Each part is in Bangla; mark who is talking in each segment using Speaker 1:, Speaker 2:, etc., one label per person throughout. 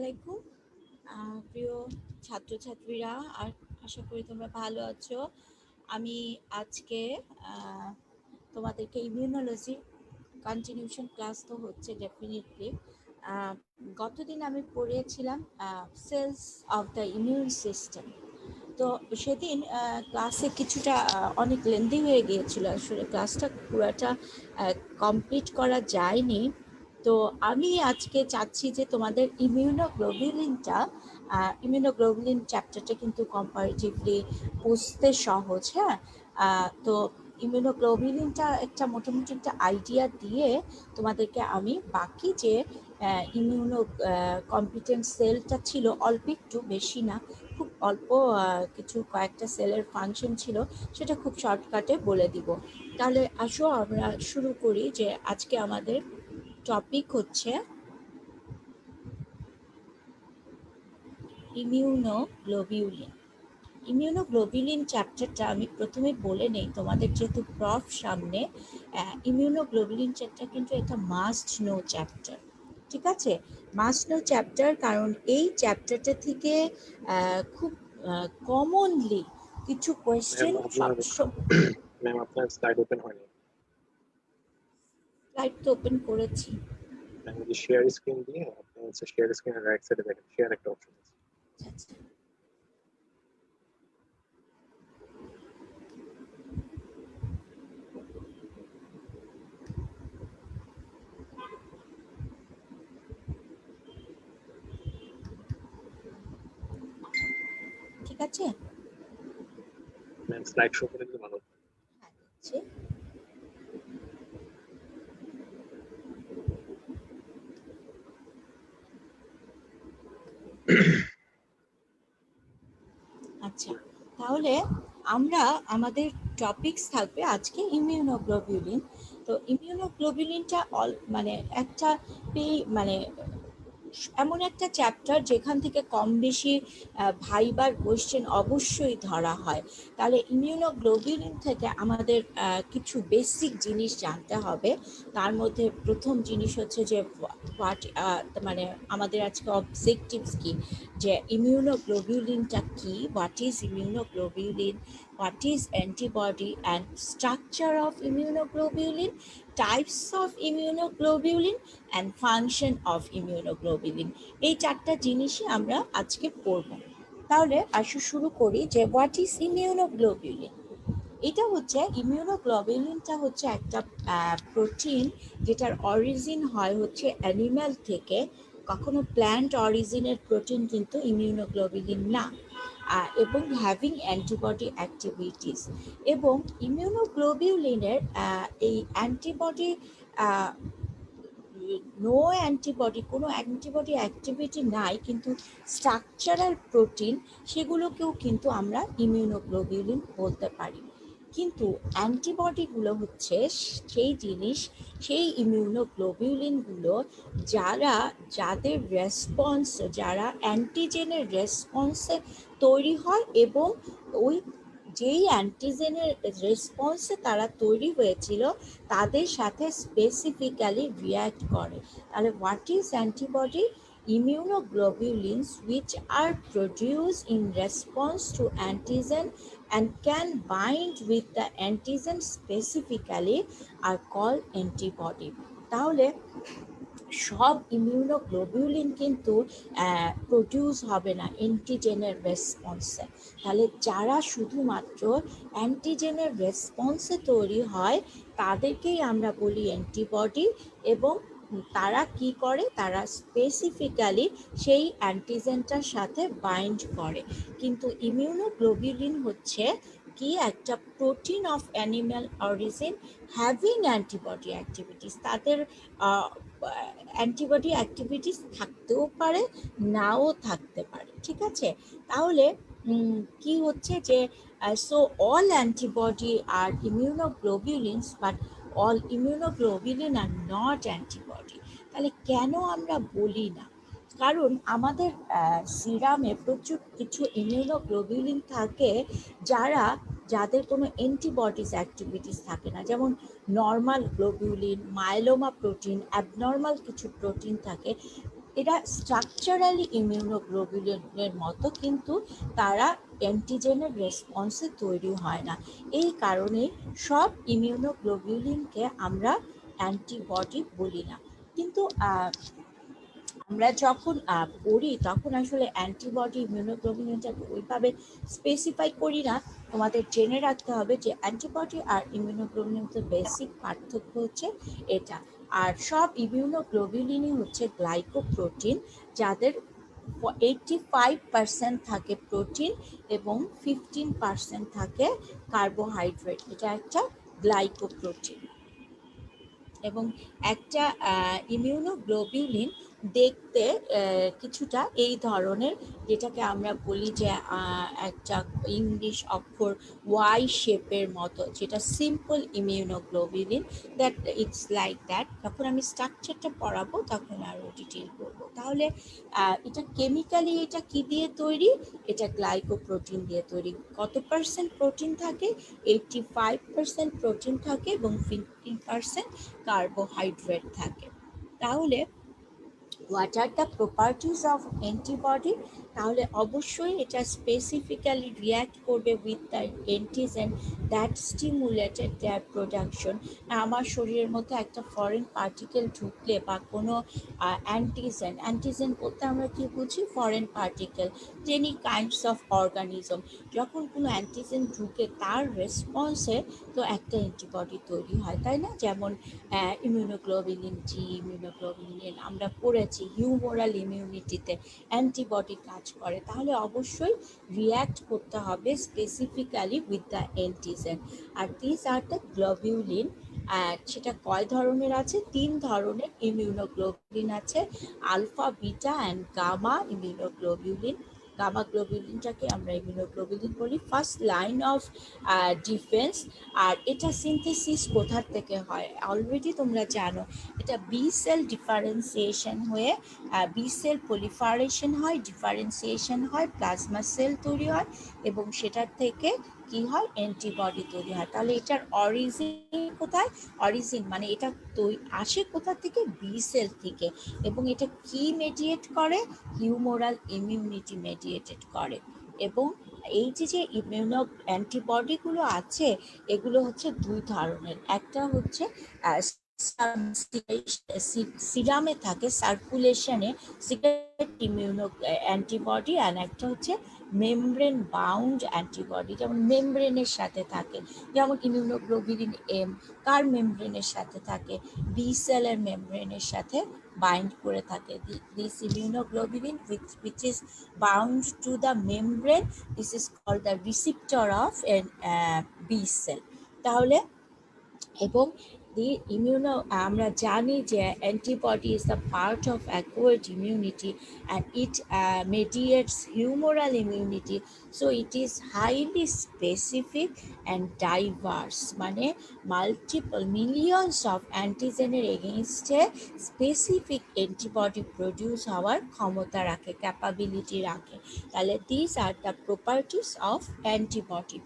Speaker 1: আলাইকুম প্রিয় ছাত্রছাত্রীরা, আর আশা করি তোমরা ভালো আছো। আমি আজকে তোমাদেরকে ইমিউনোলজি কন্টিনিউশন ক্লাস তো হচ্ছে ডেফিনেটলি। গতদিন আমি পড়িয়েছিলাম cells of the immune system. তো সেদিন ক্লাসে কিছুটা অনেক লেন্দি হয়ে গিয়েছিল, আসলে ক্লাসটা পুরোটা কমপ্লিট করা যায়নি। তো আমি আজকে চাচ্ছি যে তোমাদের ইমিউনোগ্লোবুলিন চ্যাপ্টারটা কিন্তু কম্পারেটিভলি বুঝতে সহজ। হ্যাঁ, তো ইমিউনোগ্লোবুলিনটা একটা মোটামুটি একটা আইডিয়া দিয়ে তোমাদেরকে আমি বাকি যে ইমিউনো কম্পিটেন্ট সেলটা ছিল, অল্প একটু, বেশি না, খুব অল্প কিছু কয়েকটা সেলের ফাংশন ছিল, সেটা খুব শর্টকাটে বলে দিব। তাহলে আসো আমরা শুরু করি। যে আজকে আমাদের টপিক হচ্ছে ইমিউনোগ্লোবিউলিন। ইমিউনোগ্লোবিউলিন চ্যাপ্টারটা আমি প্রথমে বলে নেই তোমাদের, যেহেতু প্রফ সামনে। ইমিউনোগ্লোবিউলিন চ্যাপ্টার কিন্তু একটা মাস্ট নো চ্যাপ্টার, ঠিক আছে? মাস্ট নো চ্যাপ্টার, কারণ এই চ্যাপ্টারটা থেকে খুব কমনলি কিছু কোয়েশ্চেন
Speaker 2: ম্যাম আপনার স্লাইড ওপেন হয়নি।
Speaker 1: স্লাইড তো ওপেন করেছি।
Speaker 2: আমি যদি শেয়ার স্ক্রিন দিয়ে আপনি হচ্ছে শেয়ার স্ক্রিনের রাইট সাইডে দেখেন শেয়ার একটা অপশন আছে।
Speaker 1: আচ্ছা, ঠিক আছে।
Speaker 2: ম্যাম স্লাইড শো করে দিলে ভালো।
Speaker 1: হ্যাঁ, দিচ্ছি। আচ্ছা, তাহলে আমরা আমাদের টপিকস থাকবে আজকে ইমিউনোগ্লোবিউলিন। তো ইমিউনোগ্লোবিউলিনটা মানে একটা মানে এমন একটা চ্যাপ্টার যেখান থেকে কম বেশি ভাইবার কোয়েশ্চেন অবশ্যই ধরা হয়। তাহলে ইমিউনোগ্লোবিউলিন থেকে আমাদের কিছু বেসিক জিনিস জানতে হবে। তার মধ্যে প্রথম জিনিস হচ্ছে যে হোয়াট, মানে আমাদের আজকে অবজেক্টিভস কি, যে ইমিউনোগ্লোবিউলিনটা কি, what is immunoglobulin, what is antibody and structure of immunoglobulin, types of immunoglobulin and function of immunoglobulin. এই চারটা জিনিসই আমরা আজকে পড়ব। তাহলে আসো শুরু করি যে হোয়াট ইজ ইমিউনোগ্লোবিউলিন। এটা হচ্ছে ইমিউনোগ্লোবিউলিনটা হচ্ছে একটা প্রোটিন, যেটার অরিজিন হয় হচ্ছে অ্যানিম্যাল থেকে। কখনো প্ল্যান্ট অরিজিনের প্রোটিন কিন্তু ইমিউনোগ্লোবিউলিন না। এবং হ্যাভিং অ্যান্টিবডি অ্যাক্টিভিটিস। এবং ইমিউনোগ্লোবিউলিনের এই অ্যান্টিবডি, নো অ্যান্টিবডি, কোনো অ্যান্টিবডি অ্যাক্টিভিটি নাই, কিন্তু স্ট্রাকচারাল প্রোটিন, সেগুলোকেও কিন্তু আমরা ইমিউনোগ্লোবিউলিন বলতে পারি। কিন্তু অ্যান্টিবডিগুলো হচ্ছে সেই জিনিস, সেই ইমিউনোগ্লোবিউলিনগুলো যাদের রেসপন্স, যারা অ্যান্টিজেনের রেসপন্সে তৈরি হয়, এবং ওই যেই অ্যান্টিজেনের রেসপন্সে তারা তৈরি হয়েছিল তাদের সাথে স্পেসিফিক্যালি রিয়্যাক্ট করে। তাহলে what is antibody? Immunoglobulins which are produced in response to antigen and can bind with the antigen specifically are called antibody. তাহলে সব ইমিউনোগ্লোবিউলিন কিন্তু প্রডিউস হবে না অ্যান্টিজেনের রেসপন্সে। তাহলে যারা শুধুমাত্র অ্যান্টিজেনের রেসপন্সে তৈরি হয় তাদেরকেই আমরা বলি অ্যান্টিবডি। এবং তারা কি করে? তারা স্পেসিফিক্যালি সেই অ্যান্টিজেনটার সাথে বাইন্ড করে। কিন্তু ইমিউনোগ্লোবিউলিন হচ্ছে কি? একটা protein of animal origin having antibody activities. তাদের অ্যান্টিবডি অ্যাক্টিভিটিস থাকতেও পারে, নাও থাকতে পারে, ঠিক আছে? তাহলে কি হচ্ছে যে সো অল অ্যান্টিবডি আর ইমিউনোগ্লোবিউলিনস, বাট অল ইমিউনোগ্লোবিউলিন আর নট অ্যান্টিবডি। তাহলে কেন আমরা বলি না? কারণ আমাদের সিরামে প্রচুর কিছু ইমিউনোগ্লোবিউলিন থাকে যাদের কোনো অ্যান্টিবডিজ অ্যাক্টিভিটিস থাকে না। যেমন normal globulin, myeloma protein, abnormal কিছু প্রোটিন থাকে। এরা স্ট্রাকচারালি ইমিউনোগ্লোবুলিনের মতো, কিন্তু তারা অ্যান্টিজেনের রেসপন্সে তৈরি হয় না। এই কারণে সব ইমিউনোগ্লোবুলিনকে আমরা অ্যান্টিবডি বলি না। কিন্তু আমরা যখন পড়ি তখন আসলে অ্যান্টিবডি ইমিউনোগ্লোবুলিনটাকে ওইভাবে স্পেসিফাই করি না। তোমাদের জেনে রাখতে হবে যে অ্যান্টিবডি আর ইমিউনোগ্লোবুলিনের বেসিক পার্থক্য হচ্ছে এটা। আর সব ইমিউনোগ্লোবুলিনই হচ্ছে গ্লাইকোপ্রোটিন, যাদের 85% থাকে প্রোটিন এবং 15% থাকে কার্বোহাইড্রেট। এটা একটা গ্লাইকোপ্রোটিন। এবং একটা ইমিউনোগ্লোবিউলিন দেখতে কিছুটা এই ধরনের, যেটাকে আমরা বলি যে একটা ইংলিশ অক্ষর ওয়াই শেপের মতো, যেটা simple immunoglobulin, that it's like that. যখন আমি স্ট্রাকচারটা পড়াবো তখন আরও ডিটেল করবো। তাহলে এটা কেমিক্যালি এটা কি দিয়ে তৈরি? এটা গ্লাইকোপ্রোটিন দিয়ে তৈরি। কত পার্সেন্ট প্রোটিন থাকে? 85% প্রোটিন থাকে এবং 15% কার্বোহাইড্রেট থাকে। তাহলে what are the properties of antibody? তাহলে অবশ্যই এটা স্পেসিফিক্যালি রিয়্যাক্ট করবে with the antigen that stimulated their production. আমার শরীরের মধ্যে একটা ফরেন পার্টিকেল ঢুকলে বা কোনো অ্যান্টিজেন বলতে আমরা কি বুঝি? Foreign particle, any kinds of organism. যখন কোনো অ্যান্টিজেন ঢুকে তার রেসপন্সে তো একটা অ্যান্টিবডি তৈরি হয়, তাই না? যেমন ইমিউনোগ্লোবুলিন জি, ইমিউনোগ্লোবুলিন আমরা পড়েছি হিউমোরাল ইমিউনিটিতে অ্যান্টিবডি কাজ করে। তাহলে অবশ্যই রিয়্যাক্ট করতে হবে স্পেসিফিক্যালি উইথ দ্য অ্যান্টিজেন। আর দিস আর দ্য গ্লোবিউলিন। সেটা কয় ধরনের আছে? 3 ধরনের ইমিউনোগ্লোবুলিন আছে, alpha, beta and gamma immunoglobulin. Gamma গ্লোবুলিনটাকে আমরা ইমিউনোগ্লোবুলিন বলি। First line of defence. আর এটা সিনথেসিস কোথার থেকে হয়? অলরেডি তোমরা জানো, এটা বি সেল ডিফারেন্সিয়েশন হয়ে বি সেল পলিফারেশন হয়, ডিফারেন্সিয়েশন হয়, প্লাজমা সেল তৈরি হয় এবং সেটার থেকে কি হয়? অ্যান্টিবডি তৈরি হয়। তাহলে এটার অরিজিন কোথায়? অরিজিন মানে এটা আসে কোথা থেকে? বি সেল থেকে। এবং এটা কি মেডিয়েট করে? হিউমোরাল ইমিউনিটি মেডিয়েটেড করে। এবং এই যে ইমিউনো অ্যান্টিবডিগুলো আছে, এগুলো হচ্ছে 2 ধরনের। একটা হচ্ছে সিরামে থাকে, সার্কুলেশনে সিক্রেট ইমিউনো অ্যান্টিবডি, আর একটা হচ্ছে মেমব্রেন বাউন্ড অ্যান্টিবডি, যেমন মেমব্রেনের সাথে থাকে। যেমন ইমিউনোগ্লোবুলিন এম কার মেমব্রেনের সাথে থাকে? বি সেলের মেমব্রেনের সাথে বাইন্ড করে থাকে। This immunoglobulin which is bound to the membrane, this is called the receptor of an B cell. তাহলে এবং আমরা জানি যে antibody is the part of acquired immunity and it mediates humoral immunity, so it is highly specific and diverse, মানে মাল্টিপল মিলিয়নস অফ অ্যান্টিজেনের এগেনস্টে স্পেসিফিক অ্যান্টিবডি প্রডিউস হওয়ার ক্ষমতা রাখে, ক্যাপাবিলিটি রাখে। তাহলে this are the properties of antibody.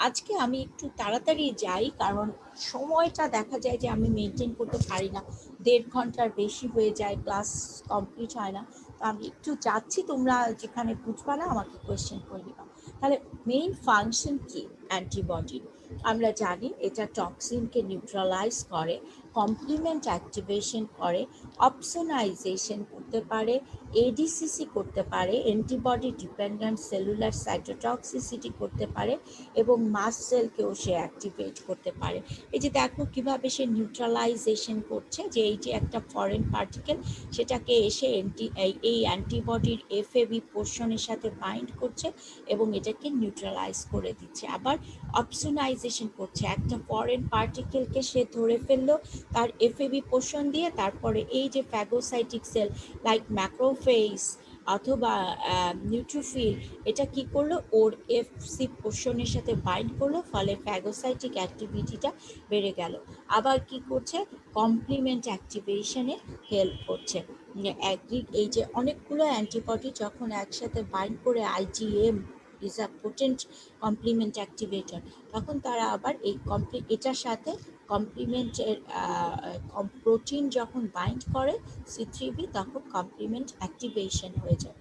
Speaker 1: আজকে আমি একটু তাড়াতাড়ি যাই, কারণ সময়টা দেখা যায় যে আমি মেনটেন করতে পারি না, 1.5 ঘন্টার বেশি হয়ে যায়, ক্লাস কমপ্লিট হয় না। তো আমি একটু যাচ্ছি, তোমরা যেখানে বুঝবা না আমাকে কোয়েশ্চেন করে দিবা। তাহলে মেইন ফাংশন কি অ্যান্টিবডি? আমরা জানি এটা টক্সিনকে নিউট্রালাইজ করে, কমপ্লিমেন্ট অ্যাক্টিভেশন করে, অপসোনাইজেশন করতে পারে, এডিসিসি করতে পারে, অ্যান্টিবডি ডিপেন্ডেন্ট সেলুলার সাইটোটক্সিসিটি করতে পারে এবং মাস্ট সেলকেও সে অ্যাক্টিভেট করতে পারে। এই যে দেখো কিভাবে সে নিউট্রালাইজেশন করছে, যে এই যে একটা ফরেন পার্টিকেল সেটাকে এসে এই অ্যান্টিবডির এফএবি পোর্শনের সাথে বাইন্ড করছে এবং এটাকে নিউট্রালাইজ করে দিচ্ছে। আবার অপসোনাইজেশন করছে, একটা ফরেন পার্টিকেলকে সে ধরে ফেললো তার এফএবি পোর্শন দিয়ে, তারপরে এই যে ফ্যাগোসাইটিক সেল লাইক ম্যাক্রোফেজ অথবা নিউট্রোফিল, এটা কি করলো? ওর এফসি পোর্শনের সাথে বাইন্ড করলো, ফলে ফ্যাগোসাইটিক অ্যাক্টিভিটিটা বেড়ে গেল। আবার কি করছে? কমপ্লিমেন্ট অ্যাক্টিভেশনে হেল্প করছে। এই যে অনেকগুলো অ্যান্টিবডি যখন একসাথে বাইন্ড করে, IgM is a potent complement activator, তখন তারা আবার এই এটার সাথে কমপ্লিমেন্টের প্রোটিন যখন বাইন্ড করে C3b তখন কমপ্লিমেন্ট অ্যাক্টিভেশন হয়ে যায়।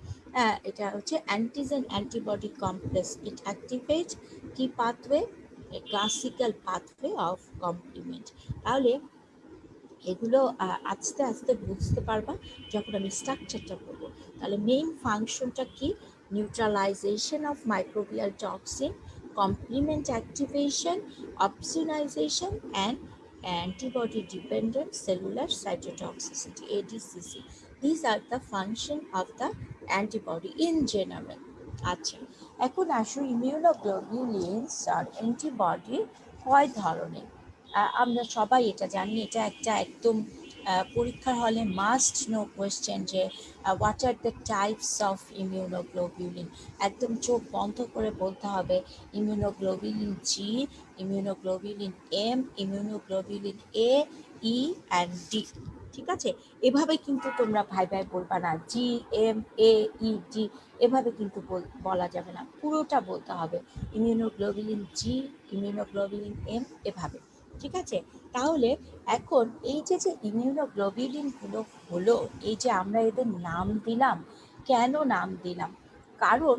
Speaker 1: এটা হচ্ছে antigen antibody complex, it activate কি pathway, classical pathway of complement. তাহলে এগুলো আস্তে আস্তে বুঝতে পারবা যখন আমি স্ট্রাকচারটা বলবো। তাহলে মেইন ফাংশনটা কি, neutralisation of microbial toxin, complement activation, opsonization, and antibody dependent cellular cytotoxicity, ADCC. These are the function of the antibody in general. আচ্ছা, এখন আসো ইমিউনোগ্লোবিউলিনস আর অ্যান্টিবডি কয় ধরনের। আমরা সবাই এটা জানি, এটা একটা একদম পরীক্ষার হলে মাস্ট নো কোয়েশ্চেন যে what are the types of immunoglobulin. একদম চোখ বন্ধ করে বলতে হবে immunoglobulin G, immunoglobulin M, immunoglobulin A, E and D. ঠিক আছে, এভাবে কিন্তু তোমরা ভাই ভাই বলবা না, G M A E D, এভাবে কিন্তু বলা যাবে না, পুরোটা বলতে হবে ইমিউনোগ্লোবিউলিন জি, ইমিউনোগ্লোবিউলিন এম, এভাবে। ঠিক আছে, তাহলে এখন এই যে যে ইমিউনোগ্লোবিউলিনগুলো হলো, এই যে আমরা এদের নাম দিলাম, কেন নাম দিলাম, কারণ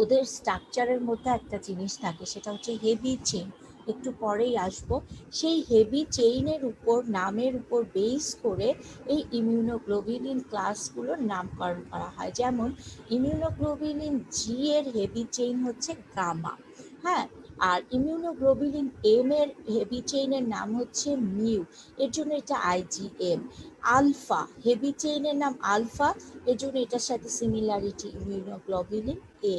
Speaker 1: ওদের স্ট্রাকচারের মধ্যে একটা জিনিস থাকে, সেটা হচ্ছে হেভি চেইন, একটু পরেই আসবো। সেই হেভি চেইনের উপর, নামের উপর বেস করে এই ইমিউনোগ্লোবিউলিন ক্লাসগুলোর নামকরণ করা হয়। যেমন ইমিউনোগ্লোবিউলিন জি এর হেভি চেইন হচ্ছে গামা, হ্যাঁ, আর ইমিউনোগ্লোবিউলিন এম এর হেভি চেইনের নাম হচ্ছে মিউ, এর জন্য এটা আইজিএম। আলফা হেভি চেইনের নাম আলফা, এর জন্য এটার সাথে সিমিলারিটি ইমিউনোগ্লোবিউলিন এ।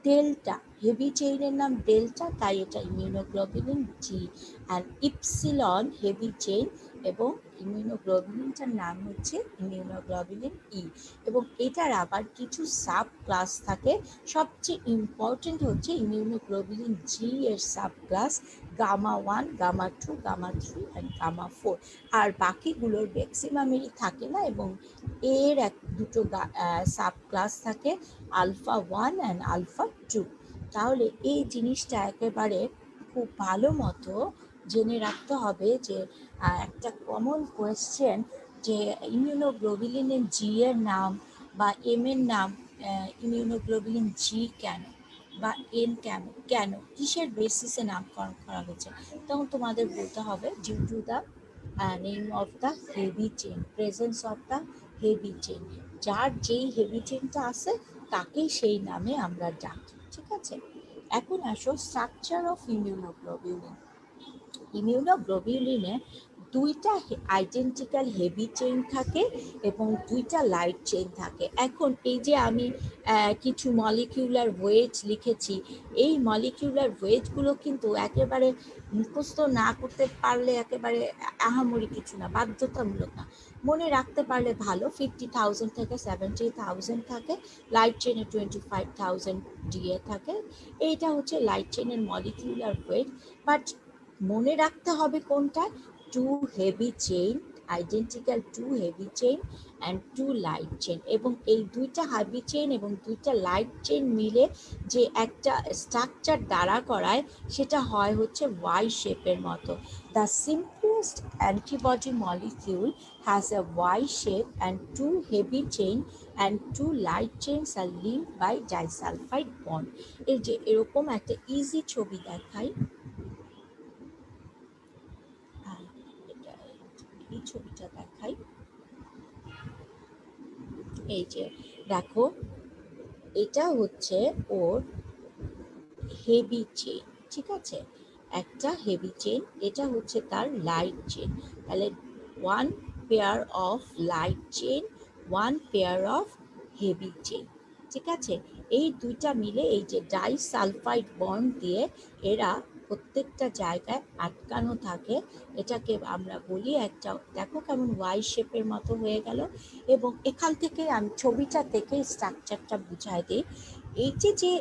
Speaker 1: ডেল্টা হেভি চেইনের নাম ডেল্টা, তাই এটা immunoglobulin G. And epsilon heavy chain এবং ইমিউনোগ্লোবিউলিনটার নাম হচ্ছে ইমিউনোগ্লোবিউলিন ই। এবং এটার আবার কিছু সাব ক্লাস থাকে, সবচেয়ে ইম্পর্টেন্ট হচ্ছে ইমিউনোগ্লোবিউলিন জি এর sub class gamma 1, gamma 2, gamma 3 and gamma 4। আর বাকিগুলোর ম্যাক্সিমামেরই থাকে না, এবং এর দুটো সাব ক্লাস থাকে, আলফা 1 অ্যান্ড আলফা 2। তাহলে এই জিনিসটা একেবারে খুব ভালো মতো জেনে রাখতে হবে যে একটা কমন কোয়েশ্চেন যে ইমিউনোগ্লোবিউলিনের জি এর নাম বা এম এর নাম ইমিউনোগ্লোবিউলিন জি কেন বা এন কেন, কিসের বেসিসে নামকরণ করা হয়েছে, তখন তোমাদের বলতে হবে due to the name of the heavy chain, presence of the heavy chain. যার যেই হেভি চেইনটা আছে তাকেই সেই নামে আমরা ডাকি। ঠিক আছে, এখন আসো স্ট্রাকচার অফ ইমিউনোগ্লোবিউলিন। ইমিউনোগ্লোবিউলিনে দুইটা আইডেন্টিক্যাল হেভি চেইন থাকে এবং দুইটা লাইট চেইন থাকে। এখন এই যে আমি কিছু মলিকিউলার ওয়েট লিখেছি, এই মলিকিউলার ওয়েটগুলো কিন্তু একেবারে মুখস্থ না করতে পারলে একেবারে আহামরি কিছু না, বাধ্যতামূলক না, মনে রাখতে পারলে ভালো। 50,000 থেকে 70,000 থাকে, লাইট চেইনে 25,000 ডিএ থাকে। এইটা হচ্ছে লাইট চেইনের মলিকিউলার ওয়েট। বাট মনে রাখতে হবে কোনটা, two heavy chain, identical to heavy chain and two light chain. এবং এই দুইটা হেভি চেইন এবং দুইটা লাইট চেইন মিলে যে একটা স্ট্রাকচার দাঁড়া করায় সেটা হয় হচ্ছে ওয়াই শেপের মতো। The simplest antibody molecule has a Y shape and two heavy chain and two light chains are linked by disulphide bond. এই যে এরকম একটা ইজি ছবি দেখাই, এই ছবিটা দেখাই, এই যে দেখো, এটা হচ্ছে ওর হেভি চেইন। ঠিক আছে, একটা হেভি চেইন, এটা হচ্ছে তার লাইট চেইন। তাহলে one pair of light chain, one pair of heavy chain. ঠিক আছে, এই দুইটা মিলে এই যে ডাইসালফাইড বন্ড দিয়ে এরা প্রত্যেকটা জায়গায় আটকানো থাকে। এটাকে আমরা বলি একটা, দেখো কেমন ওয়াই শেপের মতো হয়ে গেল। এবং এখান থেকে আমি ছবিটা থেকে স্ট্রাকচারটা বুঝাই দিই। এই যে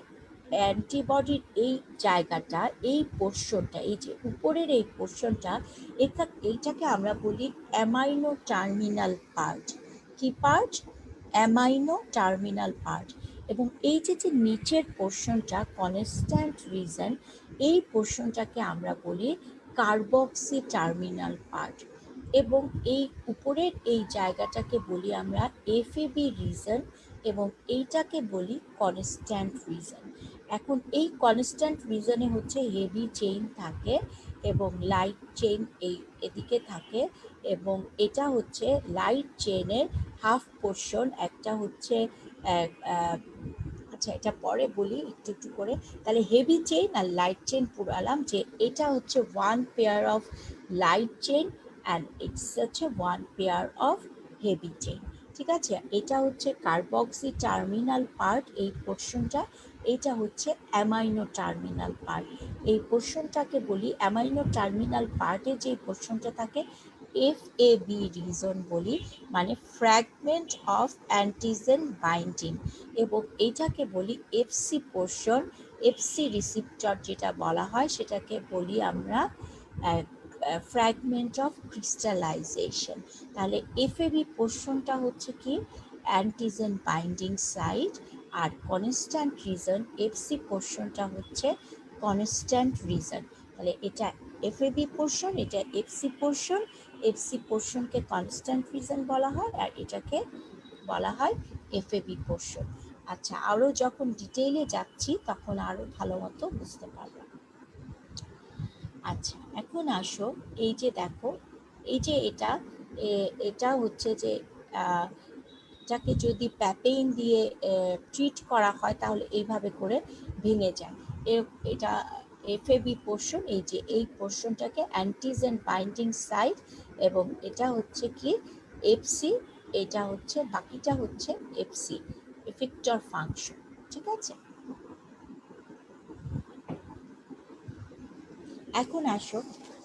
Speaker 1: অ্যান্টিবডির এই জায়গাটা, এই পোর্শনটা, এই যে উপরের এই পোর্শনটা, এইটাকে আমরা বলি অ্যামাইনো টার্মিনাল পার্ট। কি পার্ট? Amino terminal part. এবং এই যে নিচের পোর্শনটা কনস্ট্যান্ট রিজন, এই পোর্শনটাকে আমরা বলি কার্বক্সি টার্মিনাল পার্ট, এবং এই উপরের এই জায়গাটাকে বলি আমরা এফএবি রিজন, এবং এইটাকে বলি কনস্ট্যান্ট রিজন। এখন এই কনস্ট্যান্ট রিজনে হচ্ছে হেভি চেইন থাকে এবং লাইট চেইন এই এদিকে থাকে, এবং এটা হচ্ছে লাইট চেইনের হাফ পোর্শন। একটা হচ্ছে আচ্ছা এটা পরে বলি একটু একটু করে। তাহলে হেভি চেইন আর লাইট চেইন পুরালাম, যে এটা হচ্ছে one pair of light chain and it's হচ্ছে one pair of heavy chain. ঠিক আছে, এটা হচ্ছে কার্বক্সি টার্মিনাল পার্ট, এই পোর্শনটা। এটা হচ্ছে অ্যামাইনো টার্মিনাল পার্ট, এই পোর্শনটাকে বলি অ্যামাইনো টার্মিনাল পার্টে যে পোর্শনটা থাকে এফএবি রিজন বলি, মানে ফ্র্যাগমেন্ট অফ অ্যান্টিজেন বাইন্ডিং, এবং এইটাকে বলি এফসি পোর্শন। এফসি রিসিপ্টর যেটা বলা হয় সেটাকে বলি আমরা ফ্র্যাগমেন্ট অফ ক্রিস্টালাইজেশন। তাহলে এফএবি পোর্শনটা হচ্ছে কি অ্যান্টিজেন বাইন্ডিং সাইট, আর কনস্ট্যান্ট রিজন এফসি পোর্শনটা হচ্ছে কনস্ট্যান্ট রিজন। তাহলে এটা এফএবি পোর্শন, এটা এফসি পোর্শন। এফসি পোর্শনকে কনস্ট্যান্ট রিজন বলা হয় আর এটাকে বলা হয় এফএবি পোর্শন। আচ্ছা, আরও যখন ডিটেইলে যাচ্ছি তখন আরও ভালো মতো বুঝতে পারবো। আচ্ছা, এখন আসো, এই যে দেখো, এই যে এটা হচ্ছে যে এটাকে যদি প্যাপেইন দিয়ে ট্রিট করা হয় তাহলে এইভাবে করে ভেঙে যায়। এটা এফএবি পোর্শন, এই যে এই পোর্শনটাকে অ্যান্টিজেন বাইন্ডিং সাইট, এবং এটা হচ্ছে কি এফসি, এটা হচ্ছে বাকিটা হচ্ছে এফসি এফেক্টর ফাংশন। ঠিক আছে, এখন আসো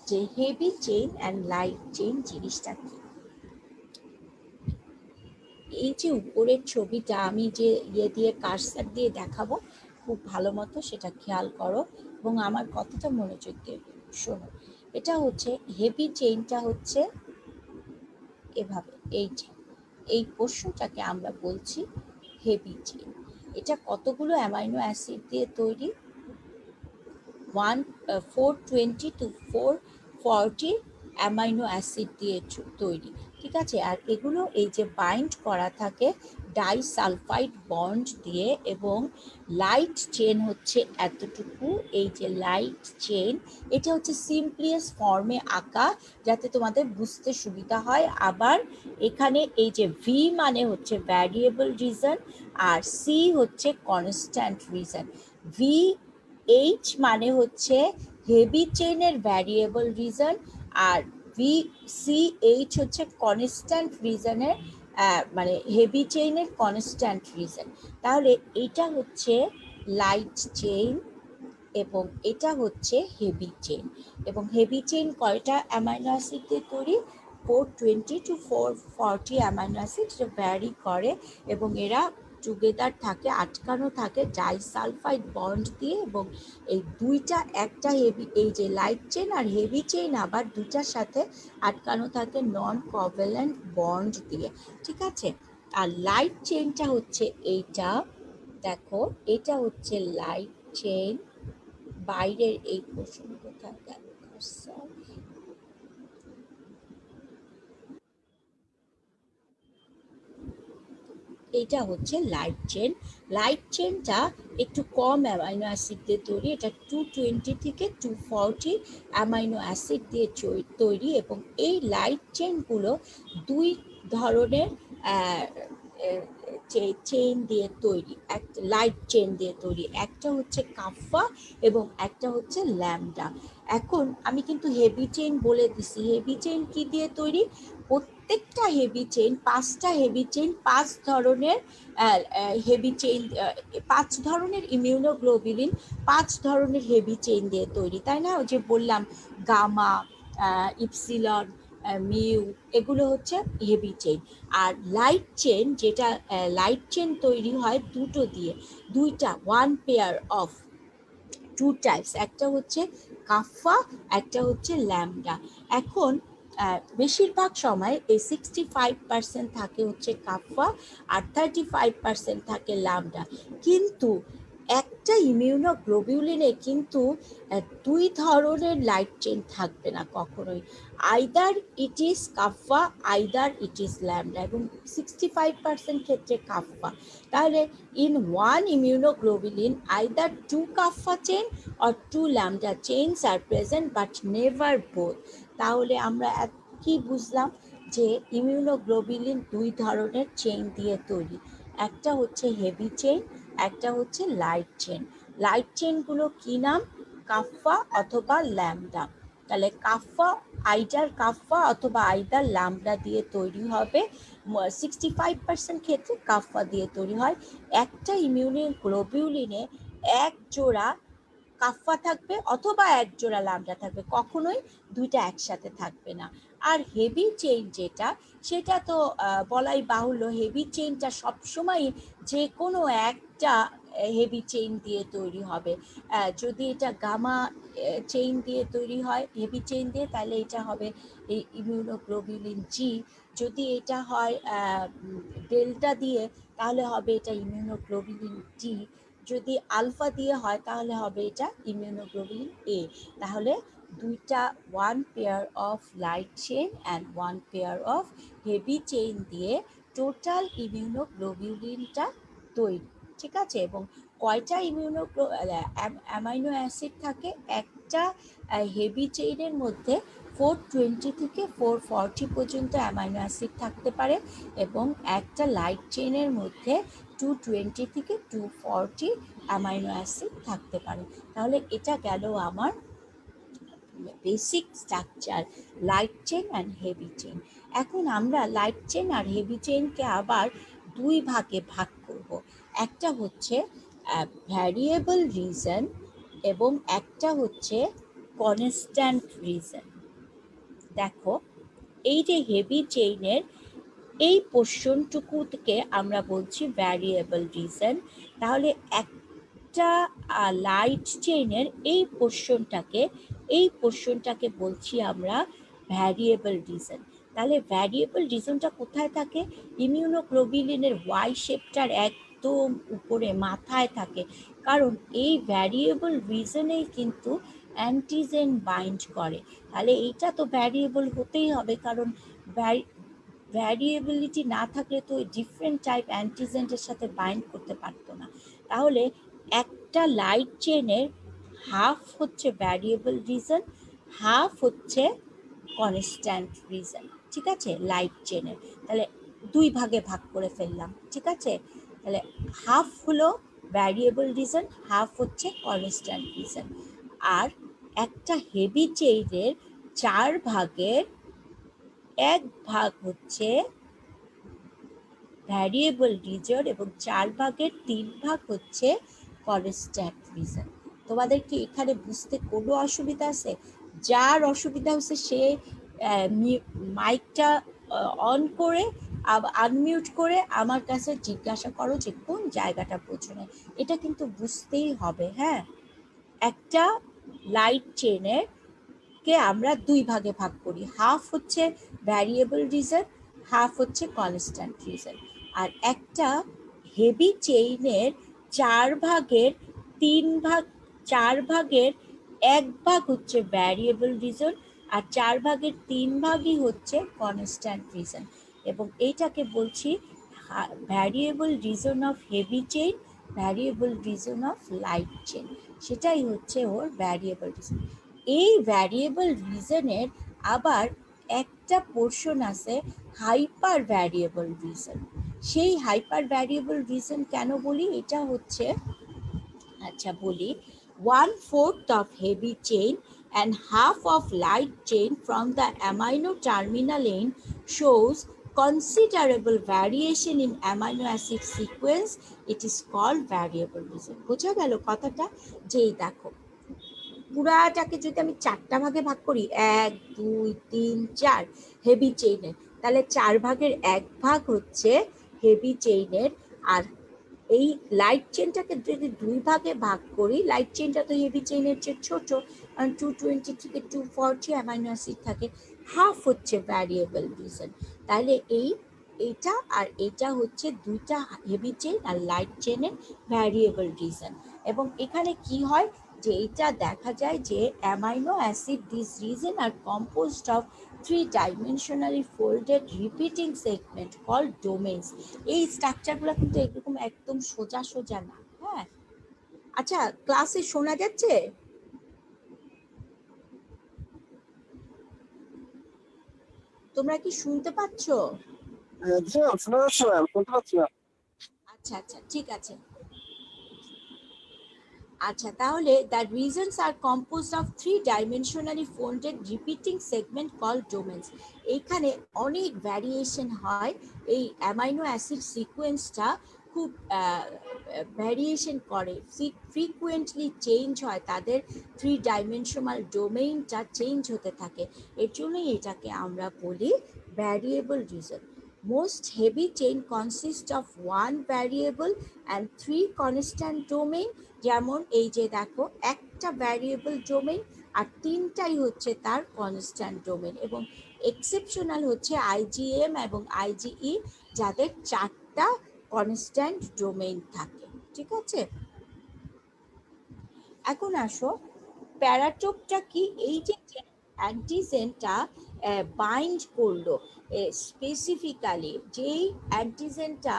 Speaker 1: যে heavy chain and light chain জিনিসটা কি। এই যে উপরের ছবিটা আমি যে দিয়ে কার্সার দিয়ে দেখাবো, খুব ভালো মতো সেটা খেয়াল করো এবং আমার কথাটা মনোযোগ দিয়ে শোনো। এটা হচ্ছে হেভি চেইনটা হচ্ছে এভাবে, এই যে এই পোর্শনটাকে আমরা বলছি হেভি চেইন। এটা কতগুলো অ্যামাইনো অ্যাসিড দিয়ে তৈরি? 420 to 440 অ্যামাইনো অ্যাসিড দিয়ে তৈরি। ঠিক আছে, আর এগুলো এই যে বাইন্ড করা থাকে ডাইসালফাইড বন্ড দিয়ে, এবং লাইট চেন হচ্ছে এতটুকু, এই যে লাইট চেন, এটা হচ্ছে সিম্পলিয়েস্ট ফর্মে আঁকা যাতে তোমাদের বুঝতে সুবিধা হয়। আবার এখানে এই যে ভি মানে হচ্ছে ভ্যারিয়েবল রিজন, আর সি হচ্ছে কনস্ট্যান্ট রিজন। ভি এইচ মানে হচ্ছে হেভি চেইনের ভ্যারিয়েবল রিজন, আর VCH হচ্ছে কনস্ট্যান্ট রিজনের মানে হেভি চেইনের কনস্ট্যান্ট রিজন। তাহলে এটা হচ্ছে লাইট চেইন এবং এটা হচ্ছে হেভি চেইন। এবং হেভি চেইন কয়টা অ্যামাইনো অ্যাসিড দিয়ে তৈরি? 420 to 440 অ্যামাইনো অ্যাসিড, এটা ভ্যারি করে, এবং এরা টুগেদার থাকে, আটকানো থাকে ডাইসালফাইড বন্ড দিয়ে, এবং এই দুইটা, একটা হেভি, এই যে লাইট চেইন আর হেভি চেইন আবার দুইটার সাথে আটকানো থাকে নন কোভ্যালেন্ট বন্ড দিয়ে। ঠিক আছে, আর লাইট চেইনটা হচ্ছে এইটা, দেখো এটা হচ্ছে লাইট চেইন। বাইরের এই পোর্শন কোথায় গেল? এটা হচ্ছে লাইট চেন। লাইট চেনটা একটু কম অ্যামাইনো অ্যাসিড দিয়ে তৈরি, এটা 220 থেকে 240 অ্যামাইনো অ্যাসিড দিয়ে তৈরি, এবং এই লাইট চেনগুলো দুই ধরনের চেইন দিয়ে তৈরি, একটা লাইট চেইন দিয়ে তৈরি, একটা হচ্ছে কাফা এবং একটা হচ্ছে ল্যামডা। এখন আমি কিন্তু হেভি চেইন বলে দিছি, হেভি চেইন কি দিয়ে তৈরি? প্রত্যেকটা হেভি চেইন, 5টা হেভি চেইন 5 ধরনের হেভি চেইন, 5 ধরনের ইমিউনোগ্লোবিলিন 5 ধরনের হেভি চেইন দিয়ে তৈরি, তাই না? ওই যে বললাম গামা, ইপসিলন, মিউ, এগুলো হচ্ছে হেভি চেইন। আর লাইট চেন, যেটা লাইট চেন তৈরি হয় দুটো দিয়ে, দুইটা, one pair of two types, একটা হচ্ছে কাফা, একটা হচ্ছে ল্যামডা। এখন বেশিরভাগ সময় এই 65% থাকে হচ্ছে কাফা আর 35% থাকে ল্যামডা, কিন্তু একটা ইমিউনোগ্লোবিউলিনে কিন্তু দুই ধরনের লাইট চেইন থাকবে না কখনোই, either it is kappa either it is lambda, এবং 65% ক্ষেত্রে কাফা। তাহলে in one immunoglobulin either two kappa chain or two lambda chains are present but never both। তাহলে আমরা কি বুঝলাম, যে ইমিউনোগ্লোবিউলিন দুই ধরনের চেইন দিয়ে তৈরি, একটা হচ্ছে হেভি চেইন, একটা হচ্ছে লাইট চেইন। লাইট চেইনগুলো কি নাম? কাফা অথবা ল্যামডা। তাহলে কাফা আইদার কাফা অথবা আইদার ল্যামডা দিয়ে তৈরি হবে, 65% ক্ষেত্রে কাফা দিয়ে তৈরি হয়। একটা ইমিউনোগ্লোবিউলিনে এক জোড়া কাফা থাকবে অথবা এক জোড়া ল্যামডা থাকবে, কখনোই দুইটা একসাথে থাকবে না। আর হেভি চেইন যেটা, সেটা তো বলাই বাহুল্য, হেভি চেইনটা সবসময় যে কোনো একটা হেভি চেইন দিয়ে তৈরি হবে। যদি এটা গামা চেইন দিয়ে তৈরি হয়, হেভি চেইন দিয়ে, তাহলে এটা হবে এই ইমিউনোগ্লোবিউলিন জি। যদি এটা হয় ডেল্টা দিয়ে, তাহলে হবে এটা ইমিউনোগ্লোবিউলিন ডি। যদি আলফা দিয়ে হয়, তাহলে হবে এটা ইমিউনোগ্লোবিউলিন এ। তাহলে দুইটা one pair of light chain and one pair of heavy chain দিয়ে টোটাল ইমিউনোগ্লোবিউলিনটা তৈরি, ঠিক আছে। এবং কয়টা অ্যামাইনো অ্যাসিড থাকে? একটা হেভি চেইনের মধ্যে 420 থেকে 440 পর্যন্ত অ্যামাইনো অ্যাসিড থাকতে পারে, এবং একটা লাইট চেইনের মধ্যে 220 থেকে 240 অ্যামাইনো অ্যাসিড থাকতে পারে। তাহলে এটা গেল আমার basic structure, light chain and heavy chain. এখন আমরা লাইট চেইন আর হেভি চেইনকে আবার দুই ভাগে ভাগ করব। একটা হচ্ছে ভ্যারিয়েবল রিজন এবং একটা হচ্ছে কনস্ট্যান্ট রিজন। দেখো, এই যে হেভি চেইনের এই পোর্শনটুকুকে আমরা বলছি ভ্যারিয়েবল রিজন। তাহলে একটা লাইট চেইনের এই পোর্শনটাকে বলছি আমরা ভ্যারিয়েবল রিজন। তাহলে ভ্যারিয়েবল রিজনটা কোথায় থাকে? ইমিউনোগ্লোবিউলিনের ওয়াই শেপটার একদম উপরে মাথায় থাকে, কারণ এই ভ্যারিয়েবল রিজনেই কিন্তু অ্যান্টিজেন বাইন্ড করে। তাহলে এইটা তো ভ্যারিয়েবল হতেই হবে, কারণ ভ্যারিয়েবিলিটি না থাকলে তো ডিফারেন্ট টাইপ অ্যান্টিজেন্টের সাথে বাইন্ড করতে পারতো না। তাহলে একটা লাইট চেনের হাফ হচ্ছে ভ্যারিয়েবল রিজন, হাফ হচ্ছে কনস্ট্যান্ট রিজন, ঠিক আছে, লাইট চেনের। তাহলে দুই ভাগে ভাগ করে ফেললাম, ঠিক আছে। তাহলে হাফ হলো ভ্যারিয়েবল রিজন, হাফ হচ্ছে কনস্ট্যান্ট রিজন। আর একটা হেভি চেইনের 4 ভাগের 1 ভাগ হচ্ছে ভ্যারিয়েবল রিজন এবং 4 ভাগের 3 ভাগ হচ্ছে কনস্ট্যান্ট রিজন। তোমাদের কি এখানে বুঝতে কোনো অসুবিধা আছে? যার অসুবিধা হচ্ছে সে মাইকটা অন করে আনমিউট করে আমার কাছে জিজ্ঞাসা করো যে কোন জায়গাটা বোঝো না। এটা কিন্তু বুঝতেই হবে। হ্যাঁ, একটা লাইট চেনের কে আমরা দুই ভাগে ভাগ করি, হাফ হচ্ছে ভ্যারিয়েবল রিজন, হাফ হচ্ছে কনস্ট্যান্ট রিজন। আর একটা হেভি চেইনের 4 ভাগের 3 ভাগ, 4 ভাগের 1 ভাগ হচ্ছে ভ্যারিয়েবল রিজন, আর 4 ভাগের 3 ভাগই হচ্ছে কনস্ট্যান্ট রিজন। এবং এইটাকে বলছি variable reason of heavy chain, variable reason of light chain, সেটাই হচ্ছে ওর ভ্যারিয়েবল রিজন। এই ভ্যারিয়েবল রিজনের আবার একটা পোর্শন আছে হাইপার ভ্যারিয়েবল রিজন। সেই হাইপার ভ্যারিয়েবল রিজন কেন বলি? এটা হচ্ছে, আচ্ছা বলি, 1/4 of heavy chain and half of light chain from the amino terminal end shows considerable variation in amino acid sequence. It is called variable reason. বোঝা গেল কথাটা? যেই দেখো, পুরাটাকে যদি আমি 4টা ভাগে ভাগ করি, 1 2 3 4 হেভি চেইনের, তাহলে 4 ভাগের 1 ভাগ হচ্ছে হেভি চেইনের। আর এই লাইট চেইনটাকে যদি 2 ভাগে ভাগ করি, লাইট চেইনটা তো হেভি চেইনের চেয়ে ছোট, কারণ 220 থেকে 240 অ্যামাইনো অ্যাসিড থাকে, হাফ হচ্ছে ভ্যারিয়েবল রিজন। তাহলে এইটা আর এইটা হচ্ছে দুইটা হেভি চেইন আর লাইট চেইনের ভ্যারিয়েবল রিজন। এবং এখানে কি হয় যে এটা দেখা যায় যে amino acid this region are composed of 3-dimensionally folded repeating segment called domains. এই স্ট্রাকচারগুলো কিন্তু এরকম একদম সোজা সোজা না। হ্যাঁ, আচ্ছা ক্লাসে শোনা যাচ্ছে? তোমরা কি শুনতে পাচ্ছ? আচ্ছা আচ্ছা, ঠিক আছে। আচ্ছা, তাহলে the regions are composed of 3-dimensionally folded repeating segment called domains. এইখানে অনেক ভ্যারিয়েশন হয়, এই অ্যামাইনো অ্যাসিড সিকোয়েন্সটা খুব ভ্যারিয়েশন করে, ফ্রিকুয়েন্টলি চেঞ্জ হয়, তাদের 3-ডাইমেনশনাল ডোমেইনটা চেঞ্জ হতে থাকে, এর জন্যই এটাকে আমরা বলি variable reason. Most heavy chain consists of 1 variable and 3 constant domain. যেমন এই যে দেখো, একটা ভ্যারিয়েবল ডোমেইন আর 3টাই হচ্ছে তার কনস্ট্যান্ট ডোমেইন, এবং এক্সেপশনাল হচ্ছে আইজিএম এবং আইজিই, যাদের 4টা কনস্ট্যান্ট ডোমেইন থাকে। ঠিক আছে, এখন আসো প্যারাটোপটা কি। এই যে অ্যান্টিজেনটা বাইন্ড করলো স্পেসিফিক্যালি, যেই অ্যান্টিজেনটা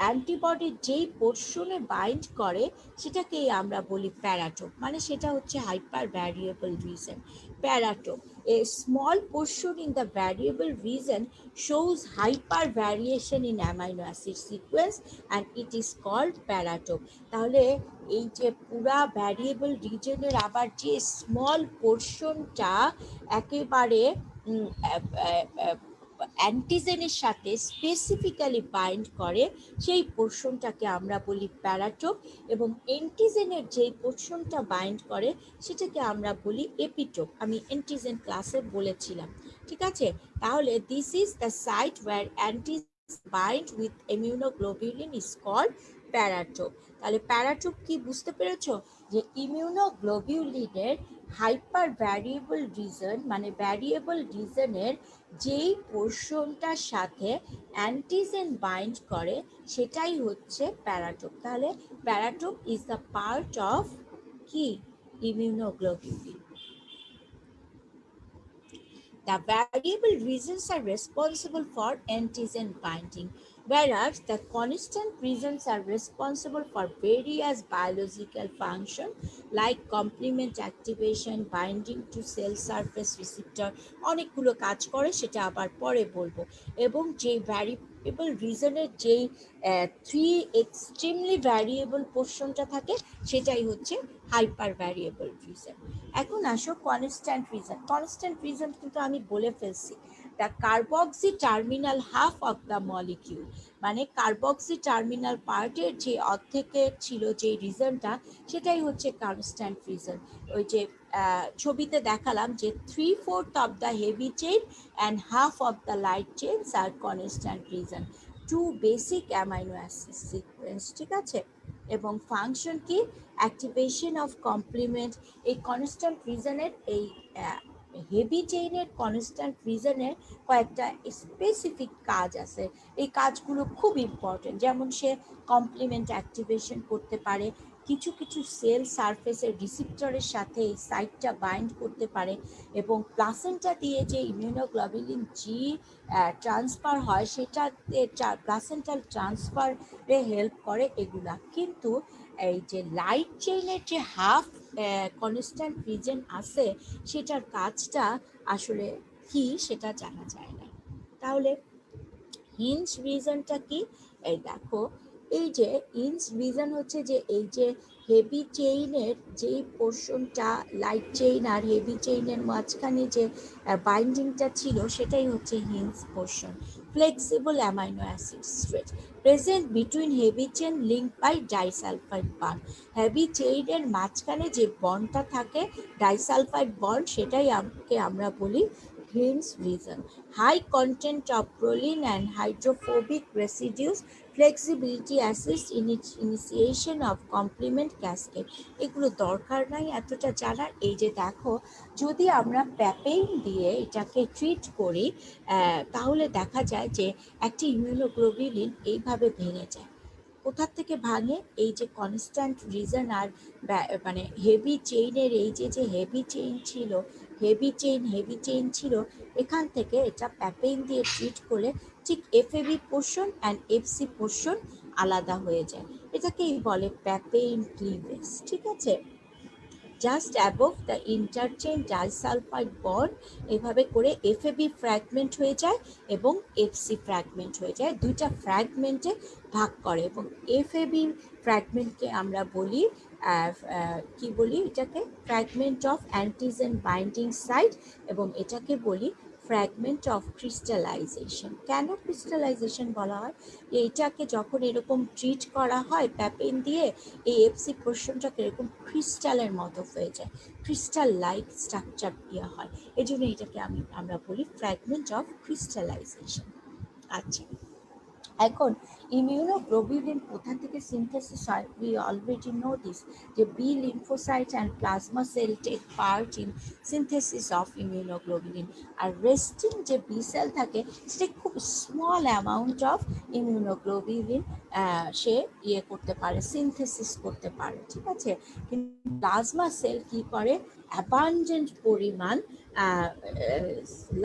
Speaker 1: অ্যান্টিবডির যেই পোর্শনে বাইন্ড করে সেটাকেই আমরা বলি প্যারাটোপ, মানে সেটা হচ্ছে hyper variable reason. Paratope, a small portion in the variable region shows hyper variation in amino acid sequence and it is called paratope. তাহলে এই যে পুরা ভ্যারিয়েবল রিজনের আবার যে স্মল পোর্শনটা একেবারে অ্যান্টিজেনের সাথে স্পেসিফিক্যালি বাইন্ড করে, সেই পোর্শনটাকে আমরা বলি প্যারাটোপ, এবং অ্যান্টিজেনের যেই পোর্শনটা বাইন্ড করে সেটাকে আমরা বলি এপিটোপ। আমি অ্যান্টিজেন ক্লাসে বলেছিলাম। ঠিক আছে, তাহলে this is the site where antigen bind with immunoglobulin is called paratope. তাহলে প্যারাটোপ কি বুঝতে পেরেছো, যে ইমিউনোগ্লোবিউলিনের হাইপার ভ্যারিয়েবল রিজন, মানে ভ্যারিয়েবল রিজনের যেই পোর্শনটার সাথে অ্যান্টিজেন বাইন্ড করে সেটাই হচ্ছে প্যারাটোপ। তাহলে paratope is the part of কি immunoglobulin. The variable regions are responsible for antigen binding, whereas the constant regions are responsible for various biological functions like complement activation, binding to cell surface receptor, অনেকগুলো কাজ করে, সেটা আবার পরে বলবো। এবং যে ভ্যারিয়েবল রিজনের যেই 3 এক্সট্রিমলি ভ্যারিয়েবল পোর্শনটা থাকে সেটাই হচ্ছে হাইপার ভ্যারিয়েবল রিজন। এখন আসো কনস্ট্যান্ট রিজন। কনস্ট্যান্ট রিজন কিন্তু আমি বলে ফেলছি, the carboxy terminal half of the molecule, মানে কার্বক্সি টার্মিনাল পার্টের যে অর্ধেকের ছিল যে রিজনটা, সেটাই হচ্ছে কনস্ট্যান্ট রিজন। ওই যে ছবিতে দেখালাম যে 3/4 of the heavy chain and half of the light chains are constant region, 2 basic amino acid sequence. ঠিক আছে, এবং ফাংশন কি, অ্যাক্টিভেশন অফ কমপ্লিমেন্ট। এই কনস্ট্যান্ট রিজনের, এই হেভি চেইনের কনস্ট্যান্ট রিজনের কয়েকটা স্পেসিফিক কাজ আছে, এই কাজগুলো খুব ইম্পর্টেন্ট। যেমন সে কমপ্লিমেন্ট অ্যাক্টিভেশন করতে পারে, কিছু কিছু সেল সারফেসের রিসিপ্টরের সাথে এই সাইটটা বাইন্ড করতে পারে, এবং প্লাসেন্টা দিয়ে যে ইমিউনোগ্লোবিউলিন জি ট্রান্সফার হয় সেটাতে প্লাসেন্টাল ট্রান্সফারে হেল্প করে এগুলা। কিন্তু এই যে লাইট চেইনের যে হাফ কনস্ট্যান্ট রিজন আছে সেটার কাজটা আসলে কি সেটা জানা যায় না। তাহলে হিঞ্জ রিজনটা কি, এই দেখো, এই যে হিঞ্জ রিজন হচ্ছে যে এই যে হেভি চেইনের যেই পোর্শনটা, লাইট চেইন আর হেভি চেইনের মাঝখানে যে বাইন্ডিংটা ছিল সেটাই হচ্ছে hinge portion. Flexible amino acid stretch present between heavy chain link by disulphide bond. Heavy চেইনের মাঝখানে যে বন্ডটা থাকে ডাইসালফাইড বন্ড, সেটাই আমরা বলি Hinge reason. High content of proline and hydrophobic residues, flexibility assists in its initiation of complement cascade. এগুলো দরকার নাই এতটা জানার। এই যে দেখো, যদি আমরা প্যাপেইন দিয়ে এটাকে ট্রিট করি তাহলে দেখা যায় যে একটি ইমিউনোগ্লোবিউলিন এইভাবে ভেঙে যায়। কোথা থেকে ভাঙে? এই যে কনস্ট্যান্ট রিজন আর মানে হেভি চেইনের এই যে হেভি চেইন ছিল, এখান থেকে এটা প্যাপেইন দিয়ে ট্রিট করলে ঠিক FAB portion and FC portion আলাদা হয়ে যায়। এটাকেই বলে প্যাপেইন ক্লিভেজ। ঠিক আছে, just above the interchange disulphide bond এভাবে করে এফএবি ফ্র্যাগমেন্ট হয়ে যায় এবং এফসি ফ্র্যাগমেন্ট হয়ে যায়, দুইটা ফ্র্যাগমেন্টে ভাগ করে। এবং এফএবি ফ্র্যাগমেন্টকে আমরা বলি কি বলি, এটাকে fragment of antigen binding site, এবং এটাকে বলি ফ্র্যাগমেন্ট অফ ক্রিস্টালাইজেশন। কেন ক্রিস্টালাইজেশন বলা হয়? এইটাকে যখন এরকম ট্রিট করা হয় প্যাপেইন দিয়ে, এই এফসি পোর্শনটাকে এরকম ক্রিস্টালের মতো হয়ে যায়, ক্রিস্টাল লাইক স্ট্রাকচার দেওয়া হয়, এই জন্য এটাকে আমরা বলি ফ্র্যাগমেন্ট অফ ক্রিস্টালাইজেশন। আচ্ছা, এখন ইমিউনোগ্লোবিউলিন কোথা থেকে সিনথেসিস হয়? উই অলরেডি নো দিস, যে B lymphocyte and plasma cell take part in synthesis of immunoglobulin. আর রেস্টিং যে বি সেল থাকে সেটা খুব স্মল অ্যামাউন্ট অফ ইমিউনোগ্লোবিউলিন সে করতে পারে, সিনথেসিস করতে পারে। ঠিক আছে, কিন্তু প্লাজমা সেল কি করে? অ্যাবান্ডেন্ট পরিমাণ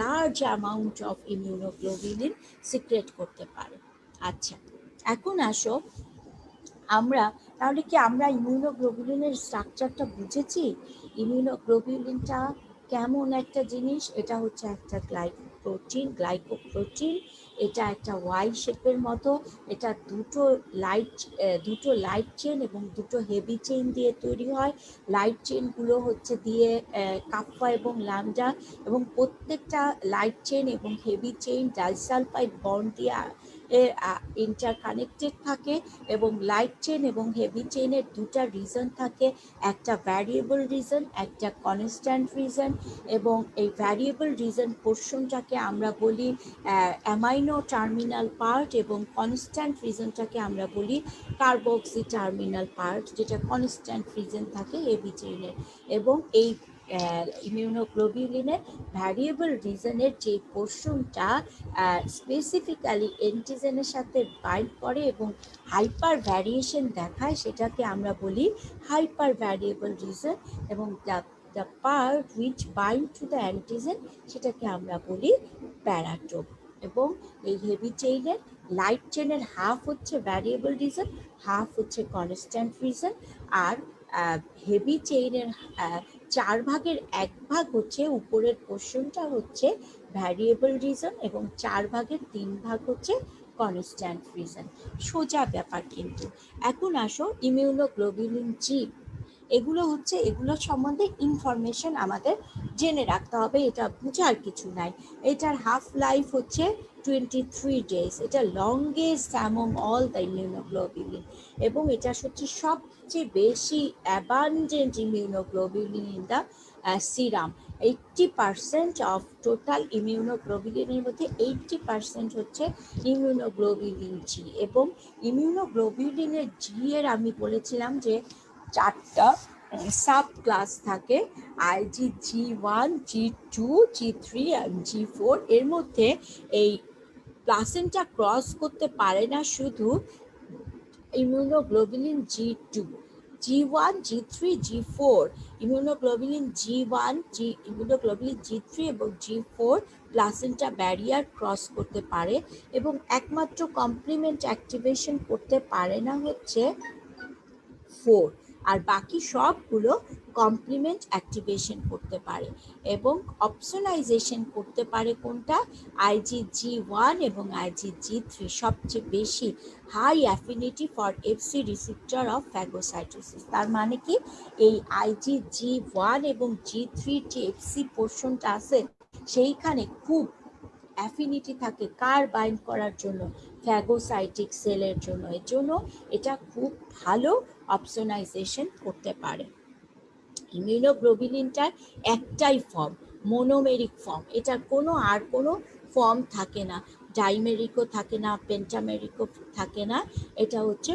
Speaker 1: large amount of immunoglobulin secret করতে পারে। আচ্ছা, এখন আসো আমরা তাহলে কি আমরা ইমিউনোগ্লোবিউলিনের স্ট্রাকচারটা বুঝেছি? ইমিউনোগ্লোবিউলিনটা কেমন একটা জিনিস? এটা হচ্ছে একটা গ্লাইকোপ্রোটিন, এটা একটা ওয়াই শেপের মতো, এটা দুটো লাইট চেন এবং দুটো হেভি চেইন দিয়ে তৈরি হয়। লাইট চেনগুলো হচ্ছে দিয়ে কাপ্পা এবং ল্যামডা, এবং প্রত্যেকটা লাইট চেন এবং হেভি চেইন ডাইসালফাইড বন্ড দিয়ে ইন্টারকানেক্টেড থাকে। এবং লাইট চেন এবং হেভি চেইনের দুটা রিজন থাকে, একটা ভ্যারিয়েবল রিজন, একটা কনস্ট্যান্ট রিজন। এবং এই ভ্যারিয়েবল রিজন পোর্শনটাকে আমরা বলি অ্যামাইনো টার্মিনাল পার্ট, এবং কনস্ট্যান্ট রিজনটাকে আমরা বলি কার্বক্সি টার্মিনাল পার্ট, যেটা কনস্ট্যান্ট রিজন থাকে হেভি চেইনের। এবং এই ইমিউনোগ্লোবিউলিনের ভ্যারিয়েবল রিজনের যে পোর্শনটা স্পেসিফিক্যালি অ্যান্টিজেনের সাথে বাইন্ড করে এবং হাইপার ভ্যারিয়েশন দেখায়, সেটাকে আমরা বলি হাইপার ভ্যারিয়েবল রিজন। এবং the part which bind to the antigen, সেটাকে আমরা বলি প্যারাটোপ। এবং এই হেভি চেইনের লাইট চেনের হাফ হচ্ছে ভ্যারিয়েবল রিজন, হাফ হচ্ছে কনস্ট্যান্ট রিজন। আর হেভি চেইনের 4 ভাগের 1 ভাগ হচ্ছে উপরের পোর্শনটা হচ্ছে ভ্যারিয়েবল রিজন, এবং 4 ভাগের 3 ভাগ হচ্ছে কনস্ট্যান্ট রিজন। সোজা ব্যাপার। কিন্তু এখন আসো ইমিউনোগ্লোবিউলিন জি, এগুলো সম্বন্ধে ইনফরমেশন আমাদের জেনে রাখতে হবে, এটা বোঝার কিছু নাই। এটার হাফ লাইফ হচ্ছে 23 days, এটা longest among all the immunoglobulin, এবং এটা হচ্ছে সবচেয়ে বেশি abundant immunoglobulin in the serum. 80% of total ইমিউনোগ্লোবিউলিনের মধ্যে 80% হচ্ছে ইমিউনোগ্লোবিউলিন জি। এবং ইমিউনোগ্লোবিউলিনের জি এর আমি বলেছিলাম যে 4টা সাব ক্লাস থাকে, IG G1, G2, G3 and G4। এর মধ্যে এই প্লাসেন্টা ক্রস করতে পারে না শুধু immunoglobulin G2, G1, G3, G4। Immunoglobulin G1, immunoglobulin G3 এবং G4 প্লাসেন্টা ব্যারিয়ার ক্রস করতে পারে, এবং একমাত্র কমপ্লিমেন্ট অ্যাক্টিভেশন করতে পারে না হচ্ছে 4, আর বাকি সবগুলো কমপ্লিমেন্ট অ্যাক্টিভেশন করতে পারে। এবং অপশনাইজেশন করতে পারে কোনটা? IgG1 এবং IgG3 সবচেয়ে বেশি high affinity for Fc receptor of phagocytosis. তার মানে কি, এই IgG1 এবং G3 যে এফসি পোর্শনটা আছে সেইখানে খুব অ্যাফিনিটি থাকে কার বাইন্ড করার জন্য? ফ্যাগোসাইটিক সেলের জন্য। এর জন্য এটা খুব ভালো অপশনাইজেশন করতে পারে। ইমিউনোগ্লোবিউলিনটার একটাই ফর্ম, মোনোমেরিক ফর্ম, এটার কোনো ফর্ম থাকে না, ডাইমেরিকও থাকে না, পেন্টামেরিকও থাকে না, এটা হচ্ছে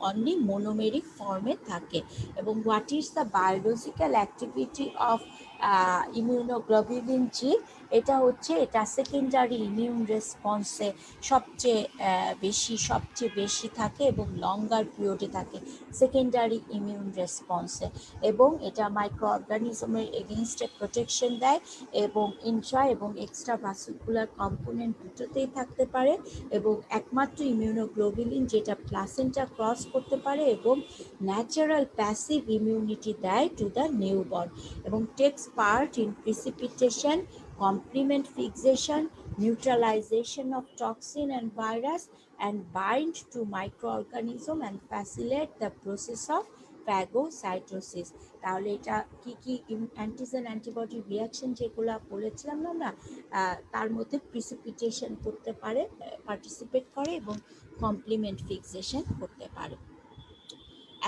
Speaker 1: অনলি মোনোমেরিক ফর্মে থাকে। এবং what is the biological activity of immunoglobulin G? এটা হচ্ছে এটা সেকেন্ডারি ইমিউন রেসপন্সে সবচেয়ে বেশি থাকে এবং লঙ্গার পিরিয়ডে থাকে সেকেন্ডারি ইমিউন রেসপন্সে, এবং এটা মাইক্রো অর্গানিজমের এগেনস্টে প্রোটেকশন দেয় এবং ইন্ট্রা এবং এক্সট্রা ভাস্কুলার কম্পোনেন্ট দুটোতেই থাকতে পারে, এবং একমাত্র ইমিউনোগ্লোবুলিন যেটা প্লাসেন্টা ক্রস করতে পারে এবং ন্যাচারাল প্যাসিভ ইমিউনিটি দেয় টু দ্য নিউবর্ন, এবং takes part in precipitation, complement fixation, neutralization of toxin and virus, and bind to microorganism and facilitate the process of phagocytosis. তাহলে এটা কি কি অ্যান্টিজেন অ্যান্টিবডি রিয়াকশন যেগুলো বলেছিলাম না আমরা, তার মধ্যে প্রিসিপিটেশন করতে পারে, পার্টিসিপেট করে এবং কমপ্লিমেন্ট ফিক্সেশন করতে পারে।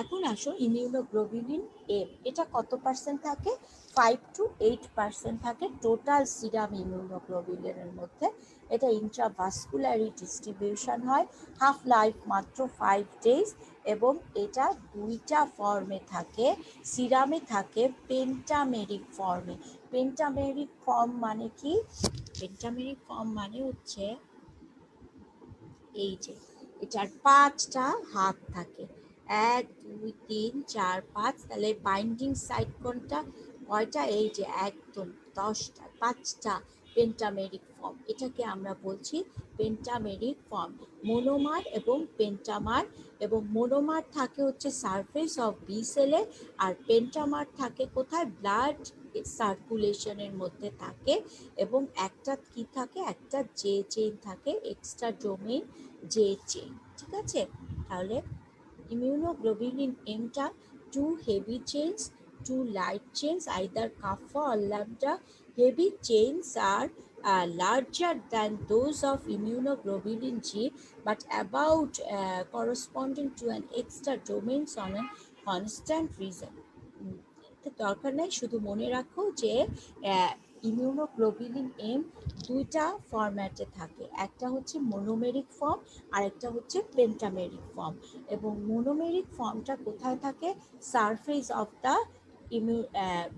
Speaker 1: এখন আসো ইমিউনোগ্লোবুলিন এম, এটা কত পার্সেন্ট থাকে? 5 to 8% থাকে টোটাল সিরাম ইমিউনোগ্লোবুলিনের মধ্যে। এটা ইন্ট্রাভাস্কুলারি ডিস্ট্রিবিউশন হয়, হাফ লাইফ মাত্র 5 days, এবং এটা দুইটা ফর্মে থাকে। সিরামে থাকে পেন্টামেরিক ফর্মে। পেন্টামেরিক ফর্ম মানে কি? পেন্টামেরিক ফর্ম মানে হচ্ছে এই যে এটার 5টা হাত থাকে, 1 2 3 4 5, তাহলে বাইন্ডিং সাইট কোনটা কয়টা? এই যে একদম 10টা, 5টা পেন্টামেরিক ফর্ম, এটাকে আমরা বলছি পেন্টামেরিক ফর্ম। মোনোমার এবং পেন্টামার, এবং মোনোমার থাকে হচ্ছে সারফেস অফ বি সেলে, আর পেন্টামার থাকে কোথায়? ব্লাড সার্কুলেশনের মধ্যে থাকে, এবং একটা কি থাকে? একটা জে চেইন থাকে, এক্সট্রা ডোমেইন জে চেইন। ঠিক আছে, তাহলে immunoglobulin এমটা 2 heavy chains, 2 light chains, either kappa or lambda. Heavy chains are larger than those of immunoglobulin G, but about corresponding to an extra domains on a constant region. দরকার নাই, শুধু মনে রাখো যে ইমিউনোগ্লোবুলিন এম দুইটা ফরম্যাটে থাকে, একটা হচ্ছে মোনোমেরিক ফর্ম আর একটা হচ্ছে পেন্টামেরিক ফর্ম, এবং মোনোমেরিক ফর্মটা কোথায় থাকে? Surface of the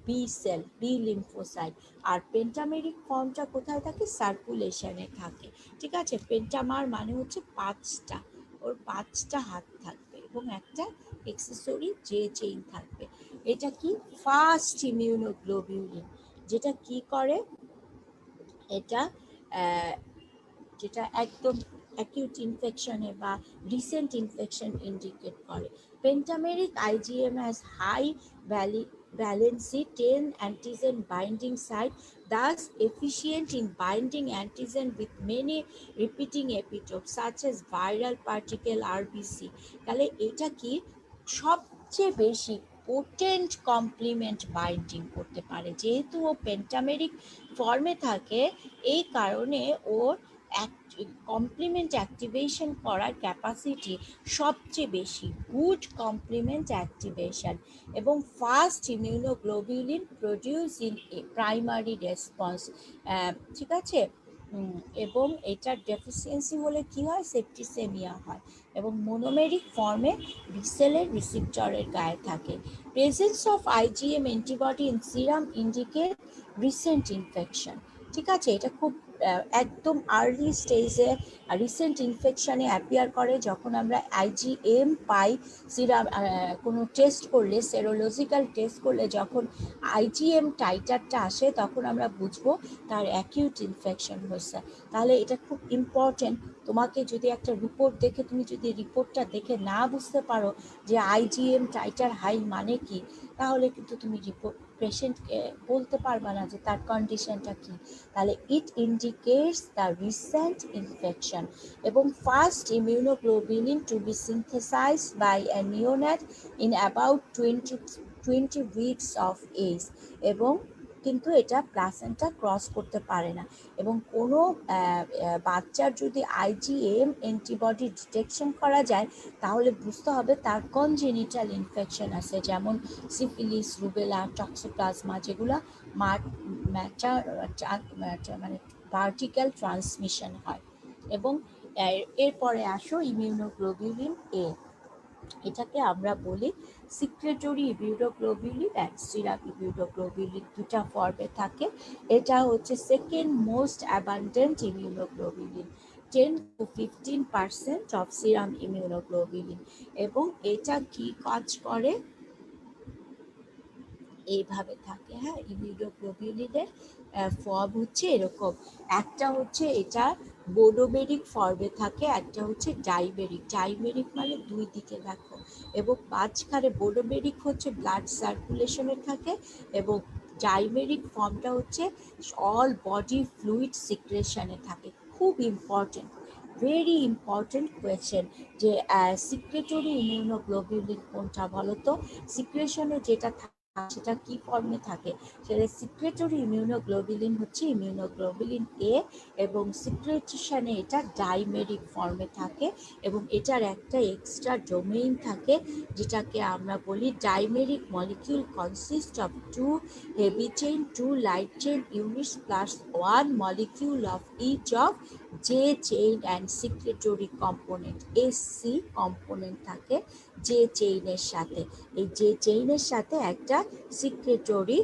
Speaker 1: B cell, B lymphocyte, আর পেন্টামেরিক ফর্মটা কোথায় থাকে? সার্কুলেশনে থাকে। ঠিক আছে, পেন্টামার মানে হচ্ছে 5টা, ওর 5টা হাত থাকবে এবং একটা এক্সেসরি জে চেইন থাকবে। এটা কি? ফাস্ট ইমিউনোগ্লোবুলিন, যেটা কি করে? এটা যেটা একদম অ্যাকিউট ইনফেকশনে বা রিসেন্ট ইনফেকশন ইন্ডিকেট করে। Pentameric IgM has high valency 10 antigen binding site, thus efficient in binding antigen with many repeating epitopes such as viral particle RBC. তাহলে এটা কি? সবচেয়ে বেশি পোটেন্ট কমপ্লিমেন্ট বাইন্ডিং করতে পারে, যেহেতু ও পেন্টামেরিক ফর্মে থাকে, এই কারণে ওর কমপ্লিমেন্ট অ্যাক্টিভেশন করার ক্যাপাসিটি সবচেয়ে বেশি, গুড কমপ্লিমেন্ট অ্যাক্টিভেশন, এবং fast immunoglobulin produce in primary response. ঠিক আছে, এবং এটার ডেফিসিয়েন্সি হলে কি হয়? সেপ্টিসেমিয়া হয়, এবং মোনোমেরিক ফর্মে বিসেলের রিসিপ্টরের গায়ে থাকে। Presence of IgM antibody in serum indicate recent infection. ঠিক আছে, এটা খুব একদম আর্লি স্টেজে রিসেন্ট ইনফেকশনে অ্যাপিয়ার করে যখন আমরা আইজিএম পাই। সিরাম কোনো টেস্ট করলে, সেরোলজিক্যাল টেস্ট করলে যখন আইজিএম টাইটারটা আসে, তখন আমরা বুঝবো তার অ্যাকিউট ইনফেকশন হয়েছে। তাহলে এটা খুব ইম্পর্টেন্ট। তোমাকে যদি একটা রিপোর্ট দেখে, তুমি যদি রিপোর্টটা দেখে না বুঝতে পারো যে আইজিএম টাইটার হাই মানে কি, তাহলে কিন্তু তুমি পেশেন্টকে বলতে পারবা না যে তার কন্ডিশনটা কি। তাহলে it indicates the recent infection, এবং first immunoglobulin to be synthesized by a neonate in about 20 weeks of age, এবং কিন্তু এটা প্লাসেন্টা ক্রস করতে পারে না। এবং কোনো বাচ্চার যদি আইজিএম অ্যান্টিবডি ডিটেকশন করা যায়, তাহলে বুঝতে হবে তার কনজেনিটাল ইনফেকশন আছে, যেমন সিফিলিস, রুবেলা, টক্সোপ্লাজমা, যেগুলো মানে ভার্টিক্যাল ট্রান্সমিশন হয়। এবং এরপরে আসো ইমিউনোগ্লোবুলিন এ। এটাকে আমরা বলি secretory immunoglobulin and serum immunoglobulin, দুটা ফর্মে থাকে। এটা হচ্ছে second most abundant immunoglobulin, 10 to 15% of serum immunoglobulin. এবং এটা কি কাজ করে, এইভাবে থাকে। হ্যাঁ, ইমিউনোগ্লোবিউলিনের ফর্ম হচ্ছে এরকম, একটা হচ্ছে এটা মোনোমেরিক ফর্মে থাকে, একটা হচ্ছে ডাইমেরিক। ডাইমেরিক মানে দুই দিকে দেখো, এবং মাঝখানে মোনোমেরিক হচ্ছে ব্লাড সার্কুলেশনে থাকে, এবং ডাইমেরিক ফর্মটা হচ্ছে অল বডি ফ্লুইড সিক্রেশনে থাকে। খুব ইম্পর্টেন্ট, ভেরি ইম্পর্টেন্ট কোয়েশ্চেন যে সিক্রেটরি ইমিউনোগ্লোবিউলিন কোনটা বলো তো। সিক্রেশনে যেটা সেটা কি ফর্মে থাকে, সেটা সিক্রেটরি ইমিউনোগ্লোবিউলিন হচ্ছে ইমিউনোগ্লোবিউলিন এ, এবং সিক্রেশনে এটা ডাইমেরিক ফর্মে থাকে, এবং এটার একটা এক্সট্রা ডোমেইন থাকে যেটাকে আমরা বলি dimeric molecule consist of 2 heavy chain 2 light chain units plus 1 molecule of each of J chain and secretory component, SC component থাকে জে চেইনের সাথে। এই যে চেইনের সাথে একটা সিক্রেটরি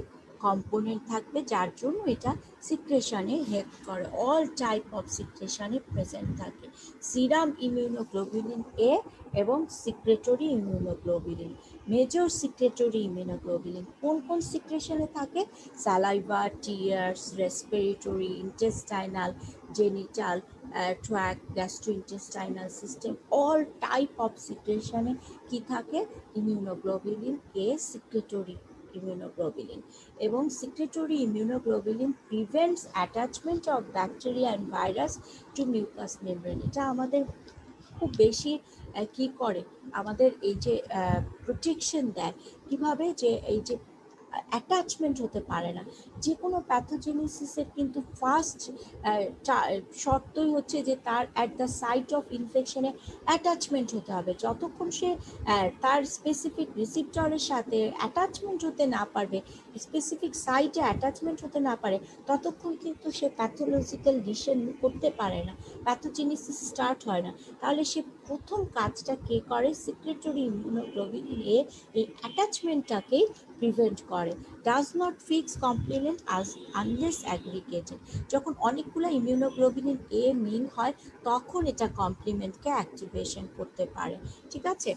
Speaker 1: কম্পোনেন্ট থাকবে, যার জন্য এটা সিক্রেশনে হেল্প করে, অল টাইপ অফ সিক্রেশনে প্রেজেন্ট থাকে। সিরাম ইমিউনোগ্লোবিউলিন এ এবং secretory immunoglobulin. Major secretory immunoglobulin কোন কোন সিক্রেশনে থাকে, saliva, tears, respiratory, intestinal, genital tract, gastrointestinal system, all type of সিক্রেশনে কি থাকে, ইমিউনোগ্লোবিউলিন এ, সিক্রেটরি ইমিউনোগ্লোবিউলিন। এবং secretory immunoglobulin prevents attachment of bacteria and virus to mucus membrane. এটা আমাদের খুব বেশি কি করে, আমাদের এই যে প্রোটেকশন দেয়, কিভাবে যে এই যে অ্যাটাচমেন্ট হতে পারে না। যে কোনো প্যাথোজেনেসিসের কিন্তু ফার্স্ট শর্তই হচ্ছে যে তার অ্যাট দ্য সাইট অফ ইনফেকশনে অ্যাটাচমেন্ট হতে হবে। যতক্ষণ সে তার স্পেসিফিক রিসিপ্টরের সাথে অ্যাটাচমেন্ট হতে না পারবে, স্পেসিফিক সাইটে অ্যাটাচমেন্ট হতে না পারে, ততক্ষণ কিন্তু সে প্যাথোলজিক্যাল ডিসিশন করতে পারে না, প্যাথোজেনেসিস স্টার্ট হয় না। তাহলে সে প্রথম কাজটা কে করে, সিক্রেটরি ইমিউনোগ্লোবিউলিন এ এই অ্যাটাচমেন্টটাকেই প্রিভেন্ট করে। Does not fix complement as unless aggregated. যখন অনেকগুলো ইমিউনোগ্লোবিউলিন এ মিল হয়, তখন এটা কমপ্লিমেন্টকে অ্যাক্টিভেশন করতে পারে, ঠিক আছে,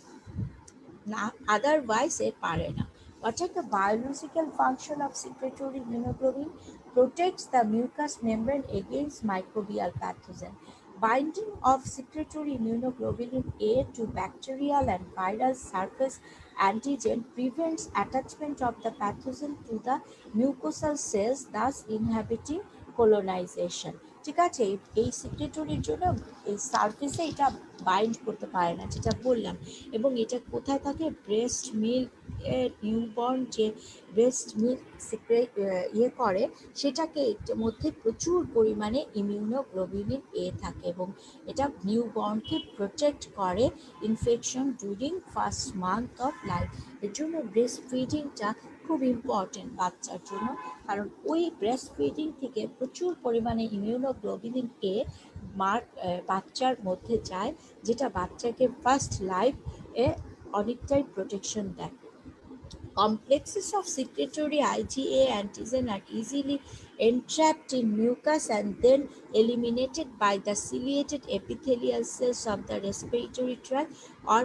Speaker 1: না আদারওয়াইজ এ পারে না। What are the biological function of secretory immunoglobulin? Protects the mucous membrane against microbial pathogen. Binding of secretory immunoglobulin A to bacterial and viral surface antigen prevents attachment of the pathogen to the mucosal cells, thus inhibiting colonization. ঠিক আছে, এই সিক্রেটরির জন্য এই সারফেসে এটা বাইন্ড করতে পারে না, যেটা বললাম। এবং এটা কোথায় থাকে, ব্রেস্ট মিল্ক নিউবর্ন যে ব্রেস্ট মিল্ক সিক্রেট করে, সেটাকে এটার মধ্যে প্রচুর পরিমাণে ইমিউনোগ্লোবিউলিন এ থাকে, এবং এটা নিউবর্নকে প্রোটেক্ট করে infection during first month of life. এর জন্য ব্রেস্ট ফিডিংটা খুব ইম্পর্টেন্ট বাচ্চার জন্য, কারণ ওই ব্রেস্ট ফিডিং থেকে প্রচুর পরিমাণে ইমিউনোগ্লোবিউলিন এ বাচ্চার মধ্যে যায়, যেটা বাচ্চাকে ফার্স্ট লাইফ এ অনেকটাই প্রোটেকশন দেয়। Complexes of secretory IgA antigen are easily entrapped in mucus and then eliminated by the ciliated epithelial cells of the respiratory tract or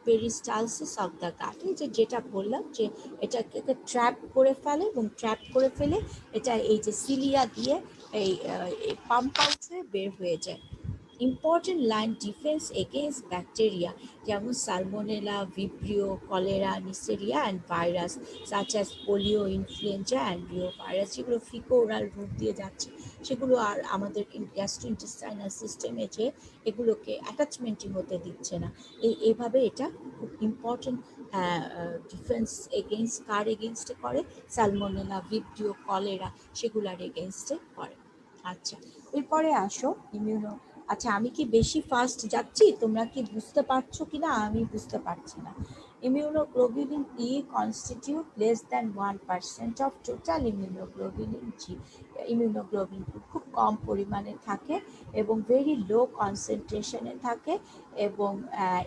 Speaker 1: peristalsis of the gut। এই যেটা বললাম যে এটাকে ট্র্যাপ করে ফেলে, এবং ট্র্যাপ করে ফেলে এটা এই যে সিলিয়া দিয়ে এই পাম্প আউট হয়ে বের হয়ে যায়। Important line defence against bacteria, যেমন salmonella, vibrio, cholera, neisseria and virus such as polio, influenza and reo virus, যেগুলো ফিকো ওরাল রুট দিয়ে যাচ্ছে, সেগুলো আর আমাদের গ্যাস্ট্রোইন্টেস্টাইনাল সিস্টেমে যে এগুলোকে অ্যাটাচমেন্টই হতে দিচ্ছে না। এইভাবে এটা খুব ইম্পর্টেন্ট ডিফেন্স এগেইনস্ট, কার এগেইনস্টে করে, সালমোনেলা, ভিব্রিও, কলেরা, সেগুলার এগেইনস্টে করে। আচ্ছা, এরপরে আসো ইমিউনো। আচ্ছা, আমি কি বেশি ফাস্ট যাচ্ছি, তোমরা কি বুঝতে পারছো কিনা, আমি বুঝতে পারছি না। Immunoglobulin E constitute less than 1% of total immunoglobulin G. Immunoglobulin খুব কম পরিমাণে থাকে এবং ভেরি লো কনসেন্ট্রেশনে থাকে এবং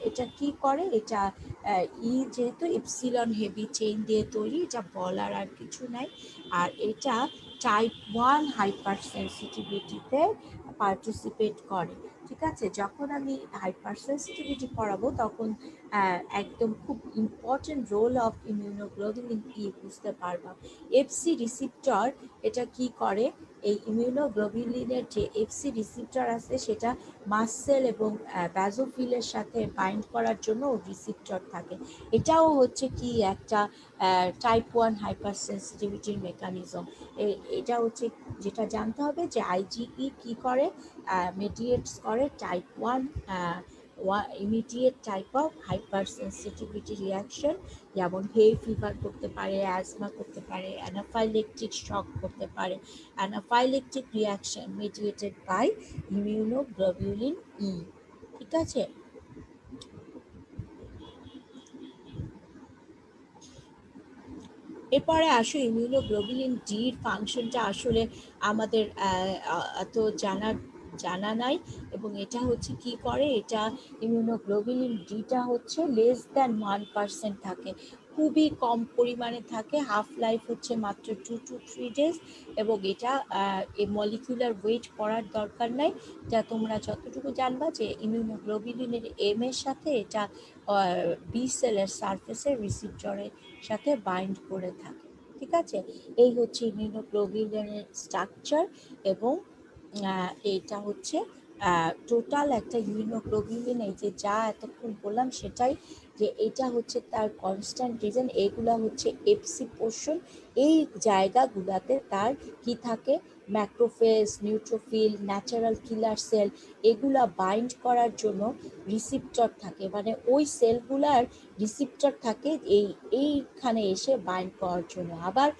Speaker 1: এটা কি করে, এটা ই যেহেতু ইপসিলন হেভি চেইন দিয়ে তৈরি, এটা বলার আর কিছু নাই। আর এটা টাইপ 1 হাইপার সেন্সিটিভিটিতে পার্টিসিপেট করে। ঠিক আছে, যখন আমি হাইপার সেন্সিটিভিটি পড়াবো তখন একদম খুব ইম্পর্টেন্ট রোল অফ ইমিউনোগ্লোবুলিন ই বুঝতে পারবা। এফসি রিসিপ্টর এটা কি করে, এই ইমিউনোগ্লোবুলিনের যে এফসি রিসিপ্টর আছে সেটা মাসেল এবং ব্যাজোফিলের সাথে বাইন্ড করার জন্য রিসিপ্টর থাকে। এটাও হচ্ছে কি একটা টাইপ 1 হাইপার সেন্সিটিভিটির মেকানিজম। এটা হচ্ছে যেটা জানতে হবে যে আইজিই কি করে, মেডিয়েটস করে type 1 immediate type of hyper sensitivity reaction, যেমন হে ফিভার করতে পারে, অ্যাজমা করতে পারে, অ্যানাফাইলেকটিক শক করতে পারে। Anaphylactic reaction mediated by immunoglobulin E. ঠিক আছে, এরপরে আসো ইমিউনোগ্লোবুলিন ডির ফাংশনটা আসলে আমাদের এত জানা নাই, এবং এটা হচ্ছে কি করে, এটা ইমিউনোগ্লোবুলিন ডিটা হচ্ছে লেস দ্যান 1% থাকে, খুবই কম পরিমাণে থাকে, হাফ লাইফ হচ্ছে মাত্র 2 to 3 days, এবং এটা এই মলিকুলার ওয়েট পড়ার দরকার নাই। যা তোমরা যতটুকু জানবা যে ইমিউনোগ্লোবুলিনের এম এর সাথে এটা বি সেলের সারফেসের রিসিপ্টরের সাথে বাইন্ড করে থাকে। ঠিক আছে, এই হচ্ছে ইমিউনোগ্লোবুলিনের স্ট্রাকচার, এবং এইটা হচ্ছে টোটাল একটা ইমিউনোগ্লোবুলিন, এই যে যা এতক্ষণ বললাম সেটাই, যে এটা হচ্ছে তার কনস্ট্যান্ট রিজন, এইগুলা হচ্ছে এফসি পোর্শন, এই জায়গাগুলাতে তার কি থাকে, macrophage, neutrophil, natural killer sell, এগুলা বাইন্ড করার জন্য রিসিপ্টর থাকে, মানে ওই সেলগুলার রিসিপ্টর থাকে এইখানে এসে বাইন্ড করার জন্য। আবার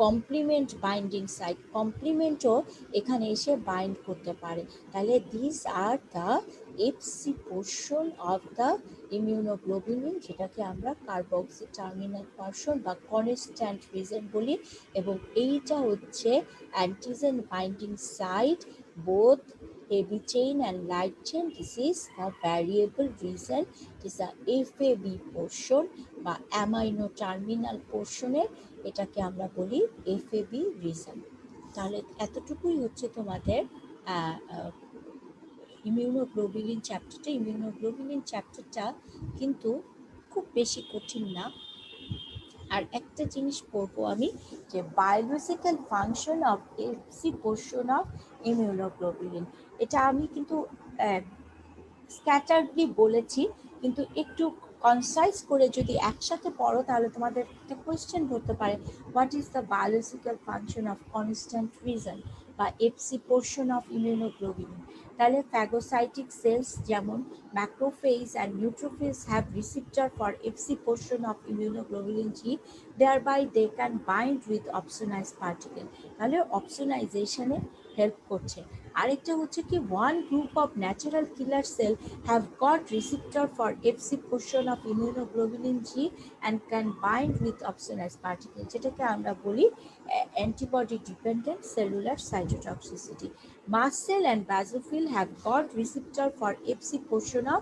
Speaker 1: কমপ্লিমেন্ট বাইন্ডিং সাইট, কমপ্লিমেন্টও এখানে এসে বাইন্ড করতে পারে। তাহলে this are the Fc portion of the immunoglobulin, যেটাকে আমরা কার্বক্সি টার্মিনাল পোর্শন বা কনস্ট্যান্ট রিজন বলি, এবং এইটা হচ্ছে antigen binding site, both heavy chain and light chain. This is the variable region. It is the FAB portion বা অ্যামাইনো টার্মিনাল পোর্শনের, এটাকে আমরা বলি FAB রিজন। তাহলে এতটুকুই হচ্ছে তোমাদের ইমিউনোগ্লোবুলিন চ্যাপ্টারটা। ইমিউনোগ্লোবুলিন চ্যাপ্টারটা কিন্তু খুব বেশি কঠিন না। আর একটা জিনিস পড়বো আমি, যে biological function of FC portion of immunoglobulin. এটা আমি কিন্তু স্ক্যাটারলি বলেছি, কিন্তু একটু কনসাইজ করে যদি একসাথে পড়ো তাহলে তোমাদের একটা কোয়েশ্চেন ধরতে পারে, what is the biological function of constant region বা এফসি পোর্শন অফ ইমিউনোগ্লোবুলিন। তাহলে ফ্যাগোসাইটিক সেলস যেমন macrophage and neutrophils have receptor for FC portion of immunoglobulin G, thereby they can bind with opsonise particle, তাহলে অপসোনাইজেশনে হেল্প করছে। আরেকটা হচ্ছে কি, one group of natural killer cell have got receptor for FC portion of immunoglobulin G and can bind with opsonise particle, যেটাকে আমরা বলি antibody dependent cellular cytotoxicity. Mast cell and basophil have got receptor for FC portion of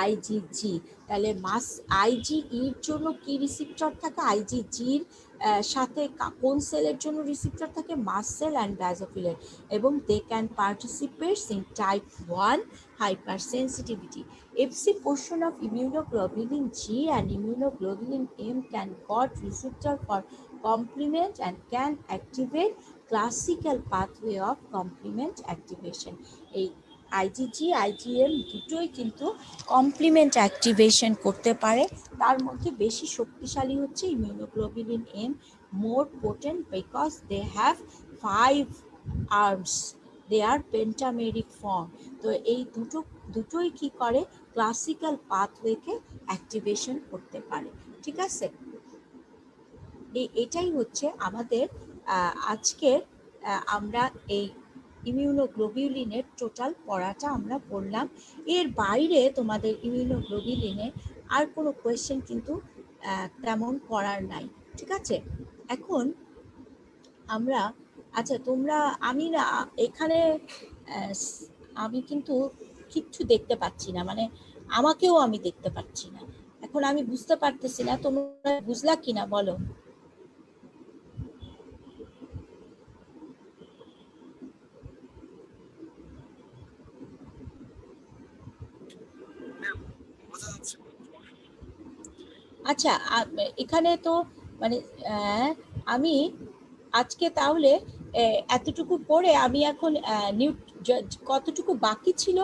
Speaker 1: IgG. তাহলে মাস আইজিইর জন্য কি রিসিপ্টর থাকে, আইজিজির সাথে কোন সেলের জন্য রিসিপ্টর থাকে, মাস সেল অ্যান্ড ব্যাজোফিলের, এবং they can participate in type 1 hyper sensitivity. FC portion of immunoglobulin G and immunoglobulin M can got receptor for complement and can activate classical pathway of complement activation. এই আইজিজি আইজিএম দুটোই কিন্তু কমপ্লিমেন্ট অ্যাক্টিভেশন করতে পারে। তার মধ্যে বেশি শক্তিশালী হচ্ছে immunoglobulin M, more potent because they have 5 arms, they are pentameric form. তো এই দুটোই কি করে, ক্লাসিক্যাল পাথওয়েকে অ্যাক্টিভেশন করতে পারে। ঠিক আছে, এটাই হচ্ছে আমাদের আজকের আমরা এই ইমিউনোগ্লোবুলিনের টোটাল পড়াটা আমরা পড়লাম। এর বাইরে তোমাদের ইমিউনোগ্লোবুলিনে আর কোনো কোয়েশ্চেন কিন্তু তেমন করার নাই, ঠিক আছে। এখন আমরা, আচ্ছা তোমরা, আমি না এখানে আমি কিন্তু কিচ্ছু দেখতে পাচ্ছি না, মানে আমাকেও আমি দেখতে পাচ্ছি না। এখন আমি বুঝতে পারতেছি না তোমরা বুঝলা কিনা বলো। আচ্ছা এখানে তো মানে আমি আজকে তাহলে এতটুকু পড়ে আমি এখন কতটুকু বাকি ছিল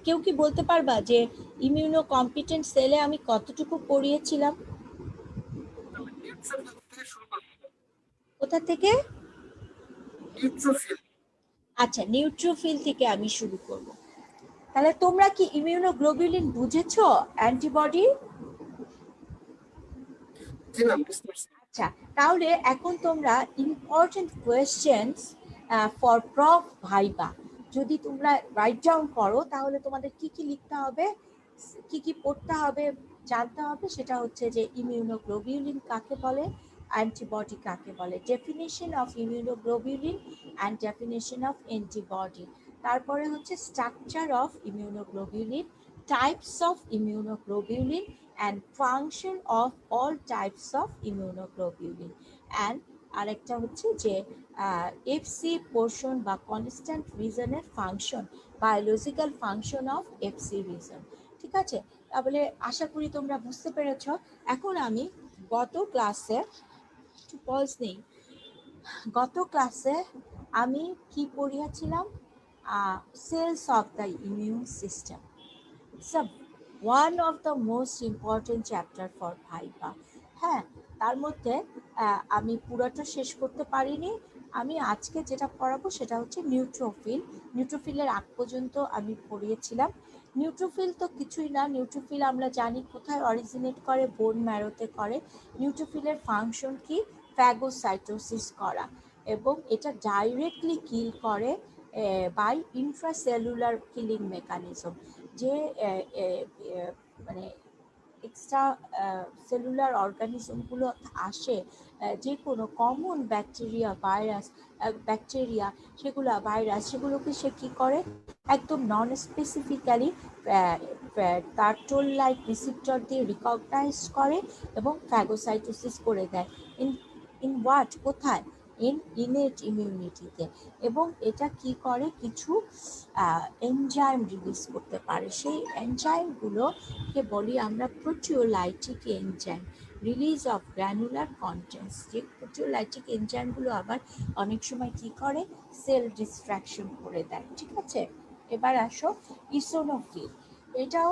Speaker 1: কেউ কি বলতে পারবা যে ইমিউনো কম্পিটেন্ট সেলে আমি কতটুকু পড়িয়েছিলাম? কোথা থেকে? আচ্ছা নিউট্রোফিল থেকে আমি শুরু করব। তাহলে তোমরা কি ইমিউনোগ্লোবুলিন বুঝেছো, অ্যান্টিবডি? আচ্ছা তাহলে এখন তোমরা important questions for proof viva যদি তোমরা রাইট ডাউন করো তাহলে তোমাদের কি কি লিখতে হবে, কি কি পড়তে হবে, জানতে হবে, সেটা হচ্ছে যে ইমিউনোগ্লোবুলিন কাকে বলে, অ্যান্টিবডি কাকে বলে, definition of immunoglobulin and definition of antibody, তারপরে হচ্ছে structure of immunoglobulin, types of immunoglobulin and function of all types of immunoglobulin and আরেকটা হচ্ছে যে এফসি পোর্শন বা কনস্ট্যান্ট রিজনের function, biological function of FC region. ঠিক আছে, তাহলে আশা করি তোমরা বুঝতে পেরেছ। এখন আমি গত ক্লাসে একটু পজ নেই, গত ক্লাসে আমি কি পড়িয়েছিলাম, cells of the immune system. It's one of the most important chapter for viva. হ্যাঁ, তার মধ্যে আমি পুরোটা শেষ করতে পারিনি। আমি আজকে যেটা পড়াবো সেটা হচ্ছে নিউট্রোফিল। নিউট্রোফিলের আগ পর্যন্ত আমি পড়িয়েছিলাম। নিউট্রোফিল তো কিছুই না, নিউট্রোফিল আমরা জানি কোথায় অরিজিনেট করে, বোন ম্যারোতে করে। নিউট্রোফিলের ফাংশন কি, ফ্যাগোসাইটোসিস করা, এবং এটা ডাইরেক্টলি কিল করে বাই ইন্ট্রাসেলুলার কিলিং মেকানিজম। যে মানে এক্সট্রা সেলুলার অর্গানিজমগুলো আসে, যে কোনো কমন ব্যাকটেরিয়া ভাইরাস, ব্যাকটেরিয়া সেগুলো ভাইরাস সেগুলোকে সে কী করে, একদম নন স্পেসিফিক্যালি তার টোল লাইক রিসিপ্টর দিয়ে রিকগনাইজ করে এবং ফ্যাগোসাইটোসিস করে দেয়। ইন হোয়াট, কোথায়, ইনেট ইমিউনিটিতে। এবং এটা কি করে, কিছু এনজাইম রিলিজ করতে পারে, সেই এনজাইমগুলোকে বলি আমরা proteolytic enzyme, release of granular contents. যে প্রোটিওলাইটিক এনজাইমগুলো আবার অনেক সময় কি করে, সেল ডিস্ট্রাকশন করে দেয়। ঠিক আছে, এবার আসো ইসোনোফিল। এটাও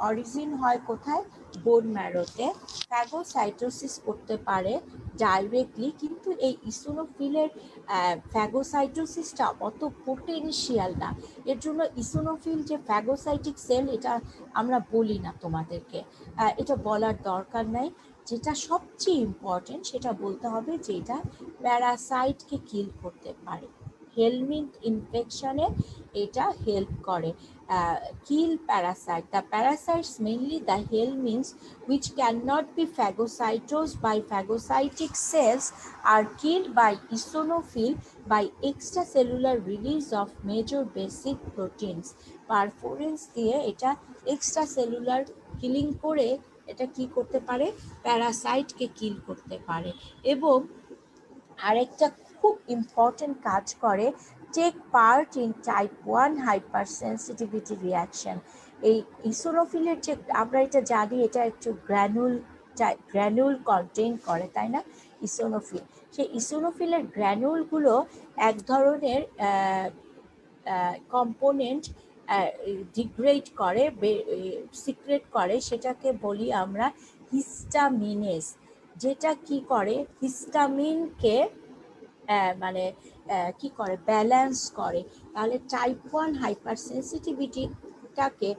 Speaker 1: অরিজিন হয় কোথায়, বোন ম্যারোতে। ফ্যাগোসাইটোসিস করতে পারে ডাইরেক্টলি, কিন্তু এই ইসোনোফিলের ফ্যাগোসাইটোসিসটা অত পোটেনশিয়াল না। এর জন্য ইসোনোফিল যে ফ্যাগোসাইটিক সেল, এটা আমরা বলি না তোমাদেরকে, এটা বলার দরকার নাই। যেটা সবচেয়ে ইম্পর্টেন্ট সেটা বলতে হবে যে এটা প্যারাসাইটকে কিল করতে পারে, হেলমিন্থ ইনফেকশনে এটা হেল্প করে। Kill parasite, the parasites mainly the helminths which cannot be phagocytosed by phagocytic cells are killed by eosinophil by extracellular release of major basic proteins. Performance দিয়ে এটা এক্সট্রাসেলুলার কিলিং করে এটা কি করতে পারে, প্যারাসাইটকে কিল করতে পারে। এবং আরেকটা খুব ইম্পর্টেন্ট কাজ করে, take part in type 1 hyper sensitivity reaction. এই ইসোনোফিলের যে, আমরা এটা জানি এটা একটু গ্র্যানুল কন্টেইন করে, তাই না, ইসোনোফিল। সেই ইসোনোফিলের গ্র্যানুলগুলো এক ধরনের কম্পোনেন্ট ডিগ্রেড করে, সিক্রেট করে, সেটাকে বলি আমরা হিস্টামিনেস। যেটা কি করে, হিস্টামিনকে মানে কি করে, ব্যালেন্স করে। তাহলে টাইপ 1 হাইপার সেন্সিটিভিটিটাকে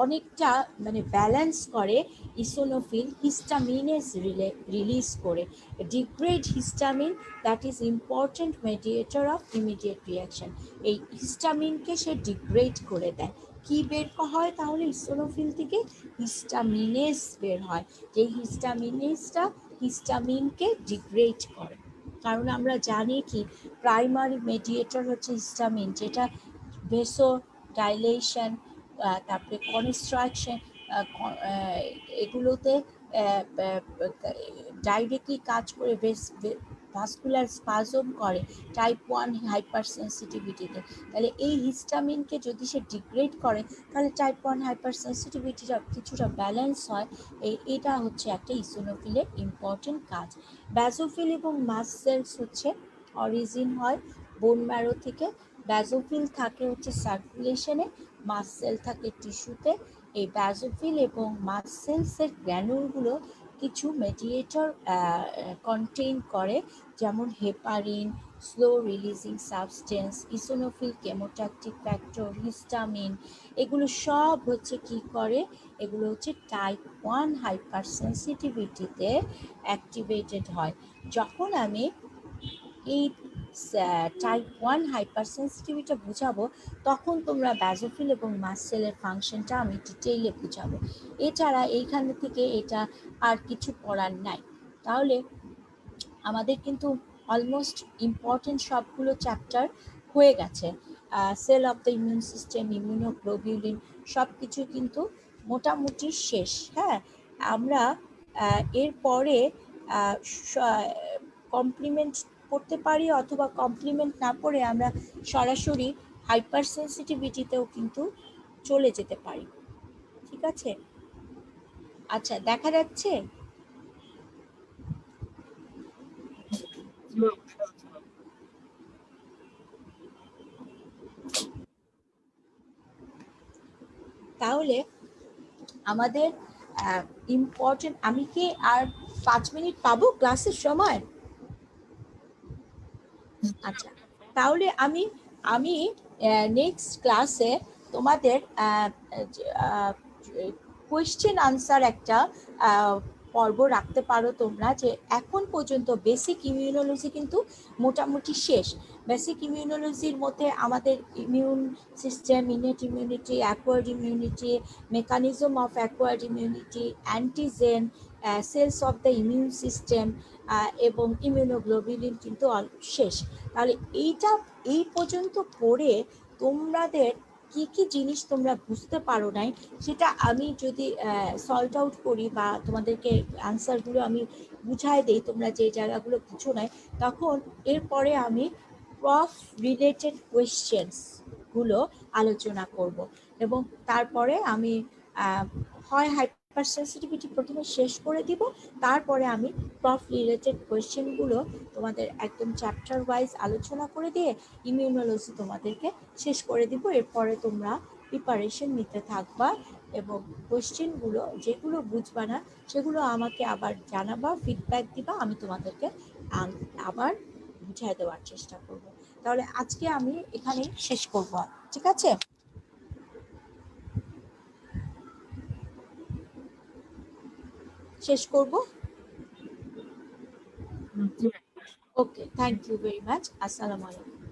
Speaker 1: অনেকটা মানে ব্যালেন্স করে ইসোনোফিল হিস্টামিনেস রিলিজ করে। Degrade histamine, that is important mediator of immediate reaction. এই হিস্টামিনকে সে ডিগ্রেড করে দেয়। কি বের হয় তাহলে ইসোনোফিল থেকে হিস্টামিনেস বের হয়, যে হিস্টামিনেসটা হিস্টামিনকে ডিগ্রেড করে। কারণ আমরা জানি কি প্রাইমারি মেডিয়েটর হচ্ছে হিস্টামিন, যেটা ভেসো ডাইলেশন, তারপরে কনস্ট্রাকশন, এগুলোতে ডাইরেক্টলি কাজ করে, ভাস্কুলার স্পাজম করে টাইপ 1 হাইপার সেন্সিটিভিটিতে। তাহলে এই হিস্টামিনকে যদি সে ডিগ্রেড করে তাহলে টাইপ 1 হাইপার সেন্সিটিভিটিটা কিছুটা ব্যালেন্স হয়। এটা হচ্ছে একটা ইসোনোফিলের ইম্পর্টেন্ট কাজ। ব্যাজোফিল এবং মাস্ট সেলস হচ্ছে অরিজিন হয় বোন ম্যারো থেকে। ব্যাজোফিল থাকে হচ্ছে সার্কুলেশনে, মাস্ট সেল থাকে টিস্যুতে। এই ব্যাজোফিল এবং মাস্ট সেলসের গ্র্যানুলগুলো কিছু মেডিয়েটর কন্টেইন করে, যেমন heparin, slow releasing substance, eosinophil chemotactic factor, histamine. এগুলো সব হচ্ছে কি করে, এগুলো হচ্ছে টাইপ 1 হাইপার সেন্সিটিভিটিতে অ্যাক্টিভেটেড হয়। যখন আমি এই টাইপ 1 হাইপার সেন্সিটিভিটা বুঝাবো তখন তোমরা ব্যাজোফিল এবং মাস্ট সেলের ফাংশনটা আমি ডিটেইলে বুঝাবো। এছাড়া এইখান থেকে এটা আর কিছু পড়ার নাই। তাহলে আমাদের কিন্তু অলমোস্ট ইম্পর্টেন্ট সবগুলো চ্যাপ্টার হয়ে গেছে। Cell of the immune system, immunoglobulin সব কিছু কিন্তু মোটামুটি শেষ। হ্যাঁ, আমরা এরপরে কমপ্লিমেন্ট করতে পারি, অথবা কমপ্লিমেন্ট না করে আমরা সরাসরি হাইপার সেন্সিটিভিটিতেও কিন্তু চলে যেতে পারি। ঠিক আছে, আচ্ছা দেখা যাচ্ছে। তাহলে আমাদের ইম্পর্টেন্ট, আমি কি আর 5 মিনিট পাবো ক্লাসের সময়? আচ্ছা, তাহলে আমি আমি নেক্সট ক্লাসে তোমাদের কোয়েশ্চেন আনসার একটা পর্ব রাখতে পারো তোমরা, যে এখন পর্যন্ত বেসিক ইমিউনোলজি কিন্তু মোটামুটি শেষ। বেসিক ইমিউনোলজির মধ্যে আমাদের immune system, innate immunity, acquired immunity, mechanism of acquired immunity, antigen, cells of the immune system এবং ইমিউনোগ্লোবিউলিন কিন্তু শেষ। তাহলে এইটা এই পর্যন্ত পড়ে তোমাদের কি কি জিনিস তোমরা বুঝতে পারো নাই সেটা আমি যদি সল্ট আউট করি বা তোমাদেরকে আনসারগুলো আমি বুঝাই দিই, তোমরা যে জায়গাগুলো বুঝো নাই, তখন এরপরে আমি ক্রস রিলেটেড কোয়েশ্চেন্সগুলো আলোচনা করব। এবং তারপরে আমি হয় হাইপার সেন্সিটিভিটি প্রথমে শেষ করে দিব, তারপরে আমি ক্রস রিলেটেড কোয়েশ্চেনগুলো তোমাদের একদম চ্যাপ্টার ওয়াইজ আলোচনা করে দিয়ে ইমিউনোলজি তোমাদেরকে শেষ করে দিব। এরপরে তোমরা প্রিপারেশন নিতে থাকবা এবং কোয়েশ্চেনগুলো যেগুলো বুঝবা না সেগুলো আমাকে আবার জানাবা, ফিডব্যাক দিবা, আমি তোমাদেরকে আবার বুঝিয়ে দেওয়ার চেষ্টা করব। তাহলে আজকে আমি এখানে শেষ করব, ঠিক আছে? শেষ করব। ওকে, থ্যাংক ইউ ভেরি মাচ। আসসালামু আলাইকুম।